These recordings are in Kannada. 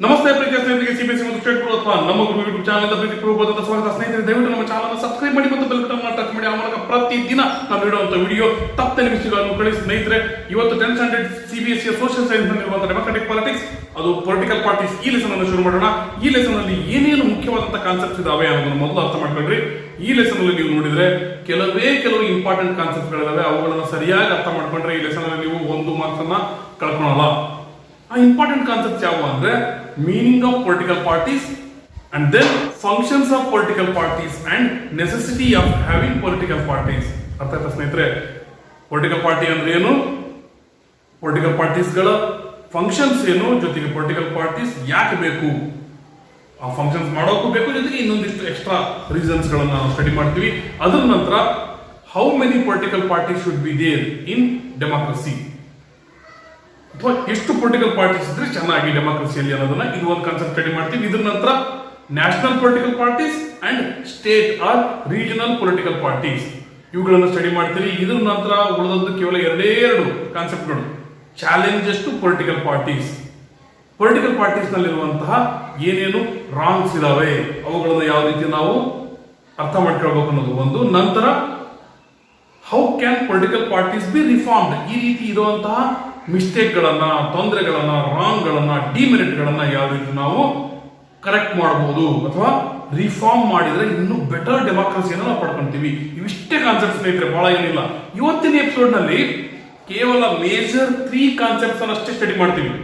ನಮಸ್ತೆ ಪ್ರೀತಿಯ ಸ್ನೇಹಿತರಿಗೆ ಸಿಬಿಎಸ್ಸಿ ಮತ್ತು ಸ್ಟೇಟ್ ಬೋರ್ಡ್ ಅಥವಾ ನಮ್ಮ ಯೂಟ್ಯೂಬ್ ಚಾನಲ್ ಪ್ರೀತಿಪೂರ್ವಕವಾದ ಸ್ವಾಗತ. ಸ್ನೇಹಿತರೆ, ದಯವಿಟ್ಟು ನಮ್ಮ ಚಾನಲ್ ಸಬ್ಸ್ಕ್ರೈಬ್ ಮಾಡಿ ಮತ್ತು ಬೆಲ್ ಬಟನ್ ಟಚ್ ಮಾಡಿ. ಆ ಮೂಲಕ ಪ್ರತಿದಿನ ನಾವು ನೀಡುವಂತಹ ವಿಡಿಯೋ ತಪ್ಪದೆ ನಿಮಿಷಗಳನ್ನು ಕಳಿಸಿ. ಸ್ನೇಹಿತರೆ, ಇವತ್ತು 10th standard CBSE social science ನಲ್ಲಿರುವಂತಹ ಡೆಮೋಕ್ರಾಟಿಕ್ ಪಾಲಿಟಿಕ್ಸ್, ಅದು ಪೊಲಿಟಿಕಲ್ ಪಾರ್ಟೀಸ್, ಈ ಲೆಸನ್ ಅನ್ನು ಶುರು ಮಾಡೋಣ. ಈ ಲೆಸನ್ ಅಲ್ಲಿ ಏನೇನು ಮುಖ್ಯವಾದಂತಹ ಕಾನ್ಸೆಪ್ಟ್ಸ್ ಇದಾವೆ ಅನ್ನೋದನ್ನು ಮೊದಲು ಅರ್ಥ ಮಾಡ್ಕೊಳ್ರಿ. ಈ ಲೆಸನ್ ಅಲ್ಲಿ ನೀವು ನೋಡಿದ್ರೆ ಕೆಲವು ಇಂಪಾರ್ಟೆಂಟ್ ಕಾನ್ಸೆಪ್ಟ್ ಗಳಿದಾವೆ. ಅವುಗಳನ್ನು ಸರಿಯಾಗಿ ಅರ್ಥ ಮಾಡ್ಕೊಂಡ್ರೆ ಈ ಲೆಸನ್ ಅಲ್ಲಿ ನೀವು 1 ಮಾರ್ಕ್ಸ್ ಅನ್ನ ಕಳ್ಕೊಳ್ಳಲ್ಲ. ಆ ಇಂಪಾರ್ಟೆಂಟ್ ಕಾನ್ಸೆಪ್ಟ್ಸ್ ಯಾವುವು ಅಂದ್ರೆ meaning of political parties, and then functions of political parties and necessity of having political parties. ಅರ್ಥ ಆಯ್ತಾ ಸ್ನೇಹಿತರೆ? ಪೊಲಿಟಿಕಲ್ ಪಾರ್ಟಿ ಅಂದ್ರೆ ಏನು, ಪೊಲಿಟಿಕಲ್ ಪಾರ್ಟೀಸ್ ಗಳ ಫಂಕ್ಷನ್ಸ್ ಏನು, ಜೊತೆಗೆ ಪೊಲಿಟಿಕಲ್ ಪಾರ್ಟೀಸ್ ಯಾಕೆ ಬೇಕು, ಆ ಫಂಕ್ಷನ್ಸ್ ಮಾಡೋಕ್ಕೂ ಬೇಕು, ಜೊತೆಗೆ ಇನ್ನೊಂದಿಷ್ಟು ಎಕ್ಸ್ಟ್ರಾ ರೀಸನ್ಸ್ ಗಳನ್ನ ನಾವು ಸ್ಟಡಿ ಮಾಡ್ತೀವಿ. ಅದರ ನಂತರ how many political parties should be there in democracy, ಅಥವಾ ಎಷ್ಟು ಪೊಲಿಟಿಕಲ್ ಪಾರ್ಟೀಸ್ ಇದ್ರೆ ಚೆನ್ನಾಗಿ ಡೆಮಾಕ್ರಸಿಯಲ್ಲಿ ಅನ್ನೋದನ್ನ ಇದು ಒಂದು ಕಾನ್ಸೆಪ್ಟ್ ಸ್ಟಡಿ ಮಾಡ್ತೀವಿ. ಇದ್ರ ನಂತರ national political parties and state or regional political parties, ಇವುಗಳನ್ನು ಸ್ಟಡಿ ಮಾಡ್ತೀವಿ. ಇದ್ರ ನಂತರ ಉಳಿದದ್ದು ಕೇವಲ ಎರಡು ಕಾನ್ಸೆಪ್ಟ್ಗಳು, challenges to political parties, political parties ನಲ್ಲಿರುವಂತಹ ಏನೇನು ರಾಂಗ್ಸ್ ಇದಾವೆ ಅವುಗಳನ್ನು ಯಾವ ರೀತಿ ನಾವು ಅರ್ಥ ಮಾಡ್ಕೊಳ್ಬೇಕು ಅನ್ನೋದು ಒಂದು. ನಂತರ how can political parties be reformed, ಈ ರೀತಿ ಇರುವಂತಹ ಮಿಸ್ಟೇಕ್ ಗಳನ್ನ, ತೊಂದರೆಗಳನ್ನ, ರಾಂಗ್ ಗಳನ್ನ, ಡಿಮೆರಿಟ್ ಗಳನ್ನ ಯಾವ ರೀತಿ ನಾವು ಕರೆಕ್ಟ್ ಮಾಡಬಹುದು ಅಥವಾ ರಿಫಾರ್ಮ್ ಮಾಡಿದ್ರೆ ಇನ್ನೂ ಬೆಟರ್ ಡೆಮಾಕ್ರಸಿಯನ್ನು ನಾವು ಪಡ್ಕೊಂತೀವಿ. ಇವಿಷ್ಟೇ ಕಾನ್ಸೆಪ್ಟ್ ಸ್ನೇಹಿತರೆ, ಬಹಳ ಏನಿಲ್ಲ. ಇವತ್ತಿನ ಎಪಿಸೋಡ್ ನಲ್ಲಿ ಕೇವಲ ಮೇಜರ್ 3 ಕಾನ್ಸೆಪ್ಟ್ಸ್ ಅಷ್ಟೇ ಸ್ಟಡಿ ಮಾಡ್ತೀವಿ.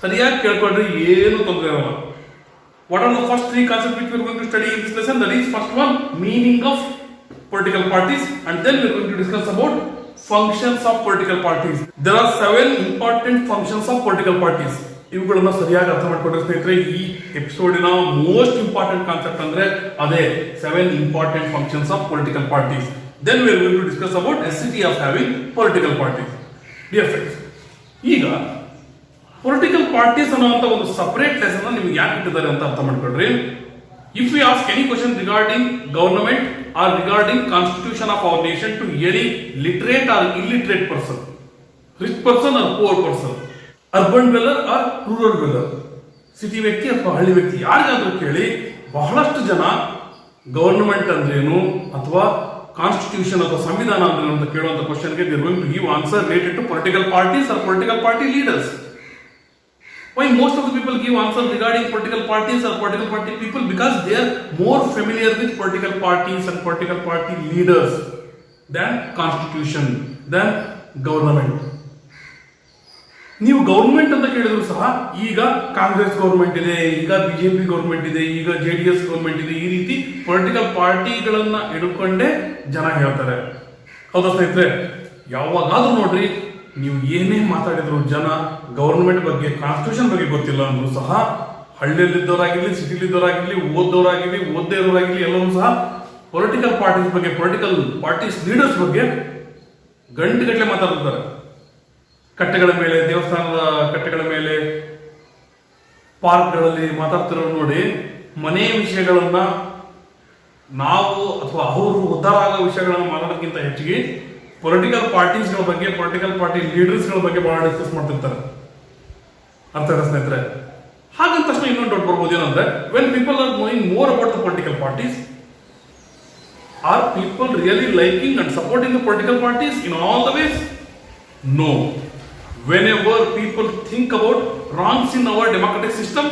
ಸರಿಯಾಗಿ ಕೇಳ್ಕೊಂಡ್ರೆ ಏನು ತೊಂದರೆ ಇರಲ್ಲ. What are the first 3 concepts which we are going to study in this lesson? That is, first one, meaning of political parties, and then we are going to discuss about functions of political parties. There are 7 important functions of political parties. ಇವುಗಳನ್ನ ಸರಿಯಾಗಿ ಅರ್ಥ ಮಾಡ್ಕೊಂಡ್ರೆ ಸ್ನೇಹಿತರೆ, ಈ ಎಪಿಸೋಡಿನ ಮೋಸ್ಟ್ ಇಂಪಾರ್ಟೆಂಟ್ ಕಾನ್ಸೆಪ್ಟ್ ಅಂದ್ರೆ ಅದೇ 7 important functions of political parties. Then we are going to discuss about necessity of having political parties. Dear friends, ಈಗ ಪೊಲಿಟಿಕಲ್ ಪಾರ್ಟೀಸ್ ಅನ್ನುವಂತ ಒಂದು ಸಪರೇಟ್ ಲೆಸನ್ ನಿಮ್ಗೆ ಯಾಕೆ ಇಟ್ಟಿದ್ದಾರೆ ಅಂತ ಅರ್ಥ ಮಾಡ್ಕೊಳ್ರಿ. If we ask any question regarding government or regarding constitution of our nation to any literate or illiterate person, rich person or poor person, urban dweller or rural dweller, city ವ್ಯಕ್ತಿ ಅಥವಾ ಹಳ್ಳಿ ವ್ಯಕ್ತಿ, ಯಾರಿಗಾದ್ರೂ ಕೇಳಿ ಬಹಳಷ್ಟು ಜನ ಗವರ್ನಮೆಂಟ್ ಅಂದ್ರೇನು ಅಥವಾ ಕಾನ್ಸ್ಟಿಟ್ಯೂಷನ್ ಅಥವಾ ಸಂವಿಧಾನ ಅಂದ್ರೇನು ಅಂತ ಕೇಳುವಂತ ಕ್ವಶನ್ಗೆ they are going to give answer related to political parties or political party leaders. Why most of the people give answer regarding political parties or political party people? Because they are more familiar with political parties and political party leaders than constitution, than government. ನೀವು ಗವರ್ಮೆಂಟ್ ಅಂತ ಕೇಳಿದ್ರು ಸಹ ಈಗ ಕಾಂಗ್ರೆಸ್ ಗವರ್ಮೆಂಟ್ ಇದೆ, ಈಗ ಬಿಜೆಪಿ ಗವರ್ಮೆಂಟ್ ಇದೆ, ಈಗ JDS ಗವರ್ಮೆಂಟ್ ಇದೆ, ಈ ರೀತಿ ಪೊಲಿಟಿಕಲ್ ಪಾರ್ಟಿಗಳನ್ನ ಹಿಡ್ಕೊಂಡೇ ಜನ ಹೇಳ್ತಾರೆ. ಹೌದಾ ಸ್ನೇಹಿತರೆ? ಯಾವಾಗಾದ್ರೂ ನೋಡ್ರಿ, ನೀವು ಏನೇ ಮಾತಾಡಿದ್ರು ಜನ ಗವರ್ನಮೆಂಟ್ ಬಗ್ಗೆ, ಕಾನ್ಸ್ಟಿಟ್ಯೂಷನ್ ಬಗ್ಗೆ ಗೊತ್ತಿಲ್ಲ ಅಂದ್ರೂ ಸಹ ಹಳ್ಳಿಯಲ್ಲಿದ್ದವರಾಗಿರ್ಲಿ, ಸಿಟಿಲಿದ್ದವರಾಗಿರ್ಲಿ, ಓದ್ದವರಾಗಿರ್ಲಿ, ಓದ್ದೇ ಇರೋರಾಗಿರ್ಲಿ, ಎಲ್ಲರೂ ಸಹ ಪೊಲಿಟಿಕಲ್ ಪಾರ್ಟೀಸ್ ಬಗ್ಗೆ, ಪೊಲಿಟಿಕಲ್ ಪಾರ್ಟೀಸ್ ಲೀಡರ್ಸ್ ಬಗ್ಗೆ ಗಂಟೆಗಟ್ಟಲೆ ಮಾತಾಡ್ತಾರೆ. ಕಟ್ಟೆಗಳ ಮೇಲೆ, ದೇವಸ್ಥಾನದ ಕಟ್ಟೆಗಳ ಮೇಲೆ, ಪಾರ್ಕ್ಗಳಲ್ಲಿ ಮಾತಾಡ್ತಿರೋ ನೋಡಿ. ಮನೆ ವಿಷಯಗಳನ್ನ ನಾವು ಅಥವಾ ಅವರು ಉದ್ಧಾರ ಆಗೋ ವಿಷಯಗಳನ್ನ ಮಾತಾಡೋಕ್ಕಿಂತ ಹೆಚ್ಚಿಗೆ ಪೊಲಿಟಿಕಲ್ ಪಾರ್ಟೀಸ್ಗಳ ಬಗ್ಗೆ, ಪೊಲಿಟಿಕಲ್ ಪಾರ್ಟಿ ಲೀಡರ್ಸ್ಗಳ ಬಗ್ಗೆ ಬಹಳ ಡಿಸ್ಕಸ್ ಮಾಡ್ತಿರ್ತಾರೆ. ಅರ್ಥ ಆಯ್ತಾ ಸ್ನೇಹಿತರೆ? ಹಾಗಂತ ತಕ್ಷಣ ಇನ್ನೊಂದು ಡೌಟ್ ಬರ್ಬೋದು, ಏನಂದ್ರೆ when people are knowing more about the political parties, are people really liking and supporting the political parties in all the ways? No. Whenever people think about wrongs in our democratic system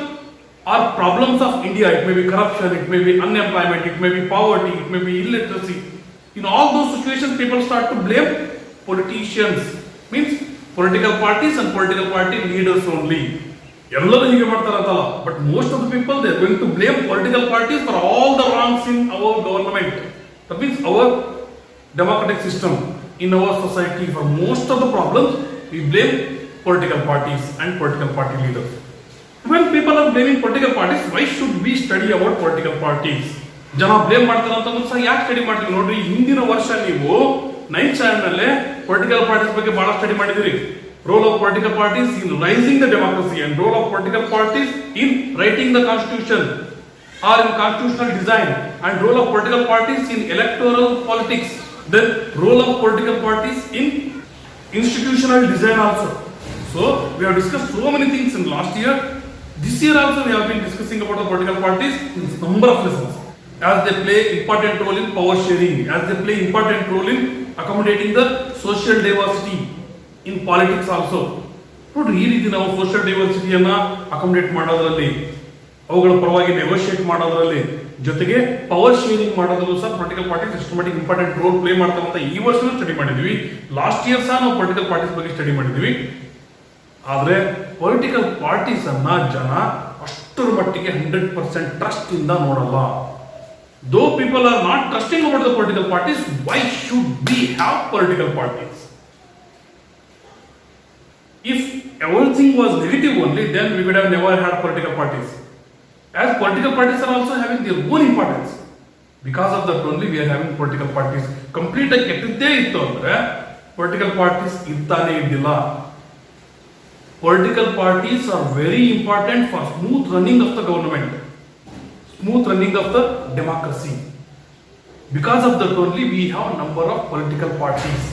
or problems of India, it may be corruption, it may be unemployment, it may be poverty, it may be illiteracy. In all those situations, people start to blame politicians, means political parties and political party leaders only. ಎಲ್ಲರೂ ಹೀಗೆ ಮಾಡ್ತಾರಂತಲ್ಲ, but most of the people they are going to blame political parties for all the wrongs in our government. That means our democratic system, in our society, for most of the problems we blame political parties and political party leaders. When people are blaming political parties, why should we study about political parties? ಜನ ಬ್ಲೇಮ್ ಮಾಡ್ತಾರೆ ಅಂತಂದ್ರೂ ಸಹ ಯಾಕೆ ಸ್ಟಡಿ ಮಾಡ್ತೀವಿ ನೋಡ್ರಿ. ಹಿಂದಿನ ವರ್ಷ ನೀವು 9th ಸ್ಟ್ಯಾಂಡರ್ಡ್ ನಲ್ಲೇ ಪೊಲಿಟಿಕಲ್ ಪಾರ್ಟೀಸ್ ಬಗ್ಗೆ ಬಹಳ ಸ್ಟಡಿ ಮಾಡಿದಿರಿ. Role of political parties in raising the democracy and role of political parties in writing the constitution or in constitutional design and role of political parties in electoral politics, then role of political parties in institutional design also. So we have discussed so many things in last year. This year also we have been discussing about the political parties in number of lessons, as they play important role in power sharing, as they play important role in accommodating the social diversity in politics also. ನೋಡ್ರಿ, ಈ ರೀತಿ ನಾವು ಸೋಷಿಯಲ್ ಡೈವರ್ಸಿಟಿಯನ್ನ ಅಕಾಮಡೇಟ್ ಮಾಡೋದ್ರಲ್ಲಿ, ಅವುಗಳ ಪರವಾಗಿ ನೆಗೋಷಿಯೇಟ್ ಮಾಡೋದ್ರಲ್ಲಿ, ಜೊತೆಗೆ ಪವರ್ ಶೇರಿಂಗ್ ಮಾಡೋದ್ರಲ್ಲೂ ಸಹ political parties systematic important role play ಮಾಡ್ತಾವೆ ಅಂತ ಈ ವರ್ಷನೂ ಸ್ಟಡಿ ಮಾಡಿದ್ವಿ. ಲಾಸ್ಟ್ ಇಯರ್ ಸಹ ನಾವು ಪೊಲಿಟಿಕಲ್ ಪಾರ್ಟೀಸ್ ಬಗ್ಗೆ ಸ್ಟಡಿ ಮಾಡಿದ್ವಿ. ಆದ್ರೆ ಪೊಲಿಟಿಕಲ್ ಪಾರ್ಟೀಸ್ ಅನ್ನ ಜನ ಅಷ್ಟರ ಮಟ್ಟಿಗೆ 100% ಟ್ರಸ್ಟ್ ಇಂದ ನೋಡಲ್ಲ. ದೋ people are not trusting about the political parties, why should we have political parties? If everything was negative only, then we would have never had political parties. As political parties are also having their own importance. Because of that only we are having political parties. Complete ಆಗಿ ಕೆಟ್ಟದ್ದೇ ಇತ್ತು ಅಂದ್ರೆ political parties ಇರ್ತಾನೆ ಇದ್ದಿಲ್ಲ. Political parties are very important for smooth running of the government, smooth running of the democracy. Because of that only we have a number of political parties.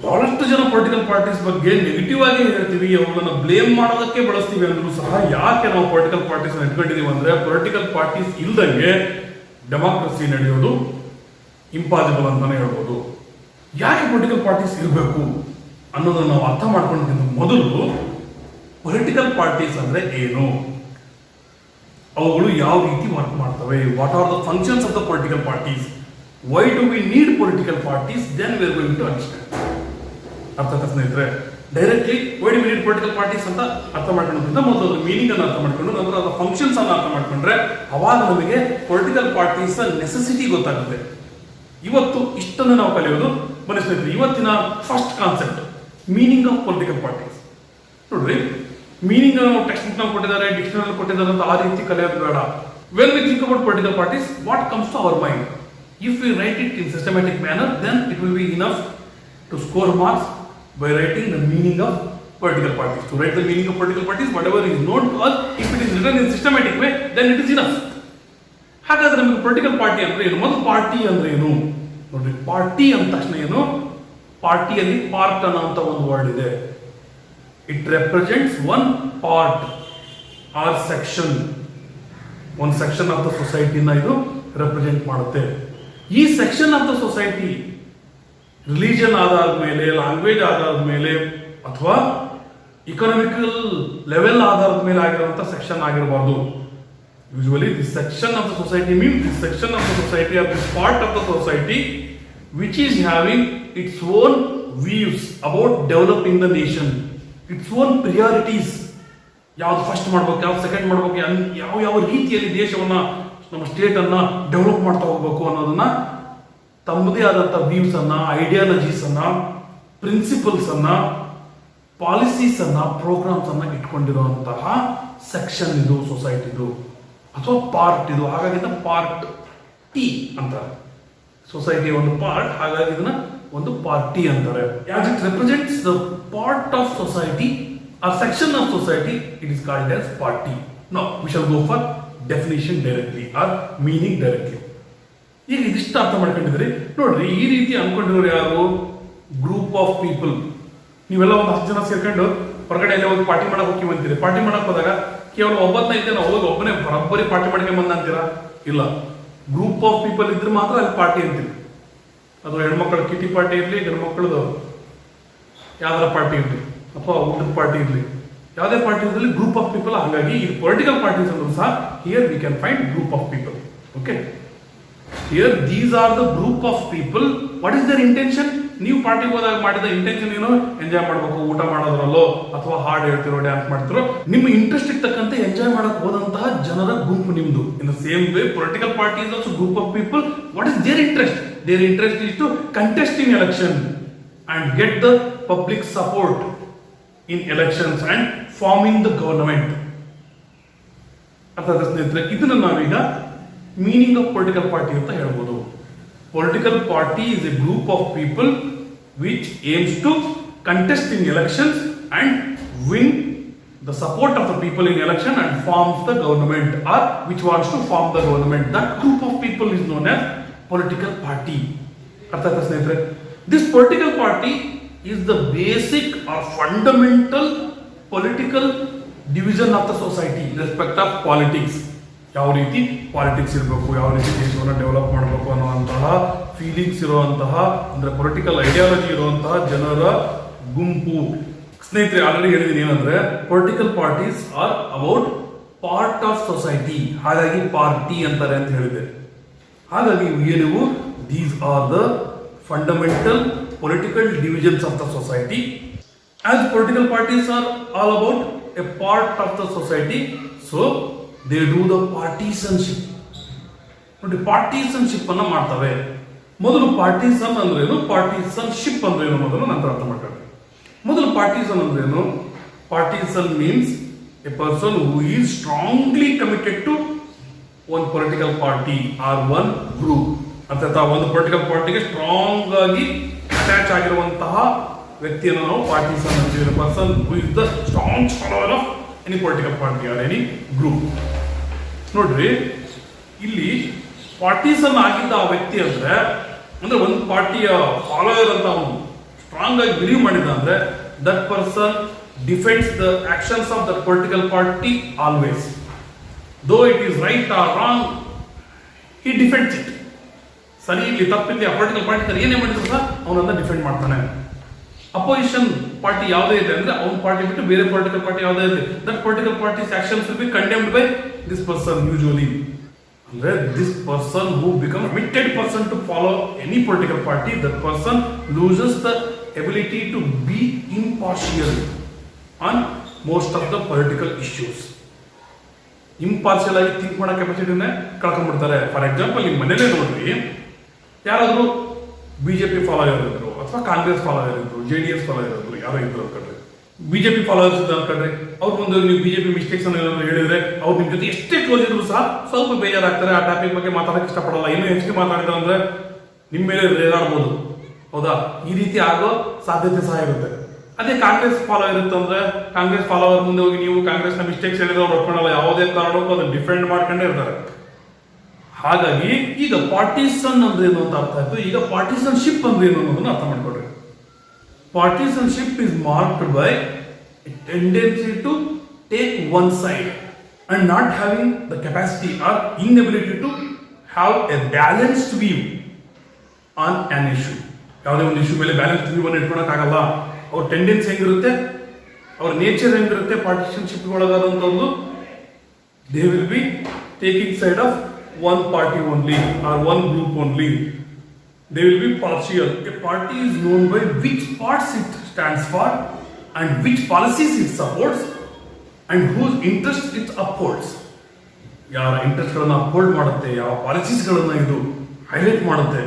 ಬಹಳಷ್ಟು ಜನ ಪೊಲಿಟಿಕಲ್ ಪಾರ್ಟೀಸ್ ಬಗ್ಗೆ ನೆಗೆಟಿವ್ ಆಗಿ ಹೇಳ್ತೀವಿ, ಅವುಗಳನ್ನ ಬ್ಲೇಮ್ ಮಾಡೋದಕ್ಕೆ ಬಳಸ್ತೀವಿ ಅಂದ್ರೂ ಸಹ ಯಾಕೆ ನಾವು ಪೊಲಿಟಿಕಲ್ ಪಾರ್ಟೀಸ್ ಇಟ್ಕೊಂಡಿದೀವಿ ಅಂದ್ರೆ ಪೊಲಿಟಿಕಲ್ ಪಾರ್ಟೀಸ್ ಇಲ್ದಂಗೆ ಡೆಮಾಕ್ರಸಿ ನಡೆಯೋದು ಇಂಪಾಸಿಬಲ್ ಅಂತಾನೆ ಹೇಳ್ಬೋದು. ಯಾಕೆ ಪೊಲಿಟಿಕಲ್ ಪಾರ್ಟೀಸ್ ಇರಬೇಕು ಅನ್ನೋದನ್ನ ನಾವು ಅರ್ಥ ಮಾಡ್ಕೊಂಡಿದ್ದ ಮೊದಲು ಪೊಲಿಟಿಕಲ್ ಪಾರ್ಟೀಸ್ ಅಂದ್ರೆ ಏನು, ಅವುಗಳು ಯಾವ ರೀತಿ ವರ್ಕ್ ಮಾಡ್ತವೆ, what are the functions of the political parties, why do we need political parties, then we are going to understand. ಅರ್ಥ ಸ್ನೇಹಿತರೆ, directly why do we need political parties ಅಂತ ಅರ್ಥ ಮಾಡ್ಕೊಳ್ಳೋದ್ರಿಂದ ಮೊದಲು ಮೀನಿಂಗ್ ಅನ್ನು ಅರ್ಥ ಮಾಡ್ಕೊಂಡು ನಂತರ ಅದರ ಫಂಕ್ಷನ್ಸ್ ಅನ್ನು ಅರ್ಥ ಮಾಡ್ಕೊಂಡ್ರೆ ಅವಾಗ ನಮಗೆ ಪೊಲಿಟಿಕಲ್ ಪಾರ್ಟೀಸ್ ನೆಸೆಸಿಟಿ ಗೊತ್ತಾಗುತ್ತೆ. ಇವತ್ತು ಇಷ್ಟನ್ನು ನಾವು ಕಲಿಯೋದು. ಬನ್ನಿ ಸ್ನೇಹಿತರೆ, ಇವತ್ತಿನ first concept meaning of political parties. ನೋಡ್ರಿ, ಮೀನಿಂಗ್ ಟೆಕ್ಸ್ಟ್ ಬುಕ್ ನಲ್ಲಿ ಕೊಟ್ಟಿದ್ದಾರೆ, ಡಿಕ್ಷನರಿ ಕೊಟ್ಟಿದ್ದಾರೆ ಅಂತ ಆ ರೀತಿ ಕಲಿಯೋದು ಬೇಡ. When we think about political parties, what comes to our mind? If we write it in systematic manner, then it will be enough to score marks by writing the meaning of political parties. To write the meaning of political parties, whatever is known to us, if it is written in systematic way, then it is enough. ಹಾಗಾದ್ರೆ ನಮಗೆ ಪೊಲಿಟಿಕಲ್ ಪಾರ್ಟಿ ಅಂದ್ರೆ ಏನು? ಮೊದಲು ಪಾರ್ಟಿ ಅಂದ್ರೆ ಏನು ನೋಡ್ರಿ. ಪಾರ್ಟಿ ಅಂದ ತಕ್ಷಣ ಏನು? ಪಾರ್ಟಿಯಲ್ಲಿ ಪಾರ್ಟ್ ಅನ್ನೋ ಅಂತ ಒಂದು ವರ್ಡ್ ಇದೆ. It represents one part or section, ಒಂದು ಸೆಕ್ಷನ್ ಆಫ್ ದ ಸೊಸೈಟಿನ ಇದು ರೆಪ್ರೆಸೆಂಟ್ ಮಾಡುತ್ತೆ. ಈ section of the society religion ಆಧಾರದ ಮೇಲೆ, ಲ್ಯಾಂಗ್ವೇಜ್ ಆಧಾರದ ಮೇಲೆ ಅಥವಾ ಇಕನಾಮಿಕಲ್ ಲೆವೆಲ್ ಆಧಾರದ ಮೇಲೆ ಆಗಿರುವಂತ ಸೆಕ್ಷನ್ ಆಗಿರಬಾರ್ದು. Usually this section of the society means this section of the society or this part of the society which is having its own views about developing the nation, its own priorities. ಯಾವ್ದು ಫಸ್ಟ್ ಮಾಡ್ಬೇಕು, ಯಾವ್ದು ಸೆಕೆಂಡ್ ಮಾಡ್ಬೇಕು, ಯಾವ ರೀತಿಯಲ್ಲಿ ದೇಶವನ್ನ, ನಮ್ಮ ಸ್ಟೇಟ್ ಅನ್ನ ಡೆವಲಪ್ ಮಾಡ್ತಾ ಹೋಗ್ಬೇಕು ಅನ್ನೋದನ್ನ ತಮ್ಮದೇ ಆದಂತಹ ವ್ಯೂಸ್ ಅನ್ನ, ಐಡಿಯಾಲಜೀಸ್ ಅನ್ನ, ಪ್ರಿನ್ಸಿಪಲ್ಸ್ ಅನ್ನ, ಪಾಲಿಸೀಸ್ ಅನ್ನ, ಪ್ರೋಗ್ರಾಮ್ಸ್ ಅನ್ನ ಇಟ್ಕೊಂಡಿರುವಂತಹ ಸೆಕ್ಷನ್ ಇದು ಸೊಸೈಟಿದು ಅಥವಾ ಪಾರ್ಟ್ ಇದು. ಹಾಗಾಗಿ ಪಾರ್ಟ್ ಟಿ ಅಂತಾರೆ. ಸೊಸೈಟಿಯ ಒಂದು ಪಾರ್ಟ್, ಹಾಗಾಗಿ ಇದನ್ನ ಒಂದು ಪಾರ್ಟಿ ಅಂತಾರೆ. As it represents the part of society or section of society, it is called as party. No we shall go for definition directly or meaning directly. ಈಗ ಇದಿಷ್ಟು ಅರ್ಥ ಮಾಡ್ಕೊಂಡಿದ್ರಿ. ನೋಡ್ರಿ, ಈ ರೀತಿ ಅನ್ಕೊಂಡಿರೋರು ಯಾರು? Group of people. ನೀವೆಲ್ಲ ಒಂದು 10 ಜನ ಸೇರ್ಕೊಂಡು ಹೊರಗಡೆ ಎಲ್ಲ ಹೋಗಿ ಪಾರ್ಟಿ ಮಾಡಕ್ ಹೋಗಿ ಅಂತೀರಿ. ಪಾರ್ಟಿ ಮಾಡಕ್ ಹೋದಾಗ ಕೇವಲ ಒಬ್ಬತ್ತನ ಇದ್ದೆ ನಾವು ಹೋಗಿ ಒಬ್ಬನೇ ಬರೋಬ್ಬರಿ ಪಾರ್ಟಿ ಮಾಡ್ಕೊಂಡ್ ಬಂದ ಅಂತೀರಾ? ಇಲ್ಲ, ಗ್ರೂಪ್ ಆಫ್ ಪೀಪಲ್ ಇದ್ರೆ ಮಾತ್ರ ಅಲ್ಲಿ ಪಾರ್ಟಿ ಅಂತೀವಿ. ಅದು ಹೆಣ್ಮಕ್ಳ ಕಿಟಿ ಪಾರ್ಟಿ ಇರಲಿ, ಗಂಡು ಮಕ್ಕಳದು ಯಾವ್ದಾರ ಪಾರ್ಟಿ ಇರಲಿ ಅಥವಾ ಊಟದ ಪಾರ್ಟಿ ಇರಲಿ, ಯಾವುದೇ ಪಾರ್ಟಿ ಇರಲಿ ಗ್ರೂಪ್ ಆಫ್ ಪೀಪಲ್. ಹಾಗಾಗಿ ಈ ಪೊಲಿಟಿಕಲ್ ಪಾರ್ಟೀಸ್ ಅಂದ್ರೂ ಸಹ here we can find group of people. Okay, here these are the group of people. What is their intention? ನೀವು ಪಾರ್ಟಿಗೆ ಹೋದಾಗ ಮಾಡಿದ ಇಂಟೆನ್ಷನ್ ಏನು? ಎಂಜಾಯ್ ಮಾಡಬೇಕು, ಊಟ ಮಾಡೋದ್ರಲ್ಲೋ ಅಥವಾ ಹಾಡು ಹೇಳ್ತಿರೋ, ಡ್ಯಾನ್ಸ್ ಮಾಡ್ತಿರೋ, ನಿಮ್ಮ ಇಂಟ್ರೆಸ್ಟ್ ತಕ್ಕಂತೆ ಎಂಜಾಯ್ ಮಾಡಕ್ ಹೋದಂತಹ ಜನರ ಗುಂಪು ನಿಮ್ದು. In the same way political party is also group of people. What is their interest? Their interest is to contest in election and get the public support in elections and forming the government. ಅರ್ಥ ಆಯ್ತಾ ಸ್ನೇಹಿತರೆ? ಇದನ್ನ ನಾವೀಗ ಮೀನಿಂಗ್ ಆಫ್ ಪೊಲಿಟಿಕಲ್ ಪಾರ್ಟಿ ಅಂತ ಹೇಳ್ಬೋದು. Political party is a group of people which aims to contest in elections and win the support of the people in election and forms the government, or which wants to form the government. That group of people is known as political party. ಅರ್ಥ ಆಯ್ತಾ ಸ್ನೇಹಿತರೆ? This political party is the basic or fundamental political division of the society in respect of politics. ಯಾವ ರೀತಿ ಪಾಲಿಟಿಕ್ಸ್ ಇರಬೇಕು, ಯಾವ ರೀತಿ ದೇಶವನ್ನು ಡೆವಲಪ್ ಮಾಡಬೇಕು ಅನ್ನುವಂತಹ ಫೀಲಿಂಗ್ಸ್ ಇರುವಂತಹ, ಅಂದ್ರೆ ಪೊಲಿಟಿಕಲ್ ಐಡಿಯಾಲಜಿ ಇರುವಂತಹ ಜನರ ಗುಂಪು. ಸ್ನೇಹಿತರೆ, ಆಲ್ರೆಡಿ ಹೇಳಿದೀನಿ ಏನಂದ್ರೆ political parties are about part of society, ಹಾಗಾಗಿ ಪಾರ್ಟಿ ಅಂತಾರೆ ಅಂತ ಹೇಳಿದೆ. ಹಾಗಾಗಿ ನೀವು these are the fundamental political divisions of the society. As political parties are all about a part of the society, so they do the partisanship. ನೋಡಿ, ಪಾರ್ಟಿಸನ್ಶಿಪ್ ಅನ್ನ ಮಾಡ್ತವೆ. ಮೊದಲು ಪಾರ್ಟಿಸನ್ ಅಂದ್ರೇನು, ಪಾರ್ಟಿಸನ್ಶಿಪ್ ಅಂದ್ರೇನು ಮೊದಲು ನಂತರ ಅರ್ಥ ಮಾಡ್ಕೊಳ್ಳಿ. ಮೊದಲು ಪಾರ್ಟಿಸನ್ ಅಂದ್ರೇನು? Partisan means a person who is strongly committed to one political party or one group. ಅಥವಾ ಒಂದು ಪೊಲಿಟಿಕಲ್ ಪಾರ್ಟಿಗೆ ಸ್ಟ್ರಾಂಗ್ ಆಗಿ ಅಟ್ಯಾಚ್ ಆಗಿರುವಂತಹ ವ್ಯಕ್ತಿಯನ್ನು ನಾವು ಪಾರ್ಟಿಸನ್ ಅಂತೀವಿ. Person who is the strong follower of any political party R any group. ನೋಡ್ರಿ, ಇಲ್ಲಿ ಪಾರ್ಟಿಸನ್ ಆಗಿದ್ದ ಆ ವ್ಯಕ್ತಿ ಅಂದ್ರೆ ಒಂದು ಪಾರ್ಟಿಯ ಫಾಲೋವರ್ ಅಂತ ಅವನು ಸ್ಟ್ರಾಂಗ್ ಆಗಿ ಬಿಲೀವ್ ಮಾಡಿದ ಅಂದ್ರೆ that person defends the actions of that political party always. Though it is right or wrong, he defends it. ಸರಿ ಇಲ್ಲಿ ತಪ್ಪಿಲ್ಲಿ ಆ ಪೊಲಿಟಿಕಲ್ ಪಾರ್ಟಿ ಏನೇ ಮಾಡಿದ್ರು ಸಹ ಅವನನ್ನ ಡಿಫೆಂಡ್ ಮಾಡ್ತಾನೆ. ಅಪೋಸಿಷನ್ ಪಾರ್ಟಿ ಯಾವುದೇ ಇದೆ ಅಂದ್ರೆ ಅವನ ಪಾರ್ಟಿ ಬಿಟ್ಟು ಬೇರೆ ಪೊಲಿಟಿಕಲ್ ಪಾರ್ಟಿ ಯಾವುದೇ ಇದೆ, that political parties actions will be condemned by this person usually. ಅಂದ್ರೆ this person who become committed person to follow any political party, that person loses the ability to be impartial on most of the political issues. Impartial ಆಗಿ ಥಿಂಕ್ ಮಾಡೋ ಕೆಪಾಸಿಟಿನೇ ಕಳ್ಕೊಂಡ್ಬಿಡ್ತಾರೆ. ಫಾರ್ ಎಕ್ಸಾಂಪಲ್, ನಿಮ್ಮ ಮನೇಲೇ ನೋಡ್ರಿ, ಯಾರಾದ್ರೂ ಬಿಜೆಪಿ ಫಾಲೋವರ್ ಇದ್ರು ಅಥವಾ ಕಾಂಗ್ರೆಸ್ ಫಾಲೋವರ್ ಇದ್ರು, JDS ಫಾಲೋವರ್ ಇದ್ರು, ಯಾರೋ ಇದ್ರು ಅನ್ಕೊಂಡ್ರೆ, ಬಿಜೆಪಿ ಫಾಲೋವರ್ಸ್ ಇದ್ದ ಅನ್ಕೊಂಡ್ರೆ, ಅವ್ರು ಒಂದು ನೀವು ಬಿಜೆಪಿ ಮಿಸ್ಟೇಕ್ಸ್ ಅನ್ನು ಏನಾದ್ರು ಹೇಳಿದ್ರೆ ಅವ್ರು ನಿಮ್ ಜೊತೆ ಎಷ್ಟೇ ಕ್ಲೋಸ್ ಇದ್ರು ಸಹ ಸ್ವಲ್ಪ ಬೇಜಾರಾಗ್ತಾರೆ. ಆ ಟಾಪಿಕ್ ಬಗ್ಗೆ ಮಾತಾಡಕ್ಕೆ ಇಷ್ಟಪಡಲ್ಲ. ಇನ್ನೂ ಹೆಚ್ಚಿಗೆ ಮಾತಾಡಿದ್ರು ಅಂದ್ರೆ ನಿಮ್ಮ ಮೇಲೆ ರೇರಾಡ್ಬೋದು. ಹೌದಾ? ಈ ರೀತಿ ಆಗೋ ಸಾಧ್ಯತೆ ಸಹ ಇರುತ್ತೆ. ಅದೇ ಕಾಂಗ್ರೆಸ್ ಫಾಲೋವರ್ ಇರುತ್ತಂದ್ರೆ ಕಾಂಗ್ರೆಸ್ ಫಾಲೋವರ್ ಮುಂದೆ ಹೋಗಿ ನೀವು ಕಾಂಗ್ರೆಸ್ನ ಮಿಸ್ಟೇಕ್ಸ್ ಹೇಳಿದ್ರೆ ಅವ್ರು ಒಪ್ಕೊಳ್ಳಲ್ಲ. ಯಾವುದೇ ಕಾರಣಕ್ಕೂ ಅದನ್ನ ಡಿಫೆಂಡ್ ಮಾಡ್ಕೊಂಡೇ ಇರ್ತಾರೆ. ಹಾಗಾಗಿ ಈಗ ಪಾರ್ಟಿಸನ್ ಅಂದ್ರೆ ಏನು ಅಂತ ಅರ್ಥ ಆಯ್ತು. ಈಗ ಪಾರ್ಟಿಸನ್ಶಿಪ್ ಅಂದ್ರೆ ಏನು ಅನ್ನೋದನ್ನ ಅರ್ಥ ಮಾಡ್ಕೊಡ್ರಿ. Partisanship is marked by tendency to take one side and not having the capacity or inability to have a balanced view on on issue. ಯಾವುದೇ ಒಂದು ಇಶ್ಯೂ ಮೇಲೆ ಬ್ಯಾಲೆನ್ಸ್ಡ್ ವ್ಯೂ ಅನ್ನು ಇಟ್ಕೊಳಕ್ಕಾಗಲ್ಲ. ಅವ್ರ ಟೆಂಡೆನ್ಸಿ ಹೆಂಗಿರುತ್ತೆ, ಅವ್ರ ನೇಚರ್ ಹೆಂಗಿರುತ್ತೆ, ಪಾರ್ಟಿಸನ್ಶಿಪ್ ಒಳಗಾದಂಥವ್ರು they will be taking side of one party only or one group only. They will be partial. A party is known by which parts it stands for and which policies it supports and whose interest it upholds. ಯಾರ ಇಂಟ್ರೆಸ್ಟ್ ಗಳನ್ನ ಅಪ್ಹೋಲ್ಡ್ ಮಾಡುತ್ತೆ, ಯಾವ ಪಾಲಿಸೀಸ್ ಗಳನ್ನ ಇದು ಹೈಲೈಟ್ ಮಾಡುತ್ತೆ,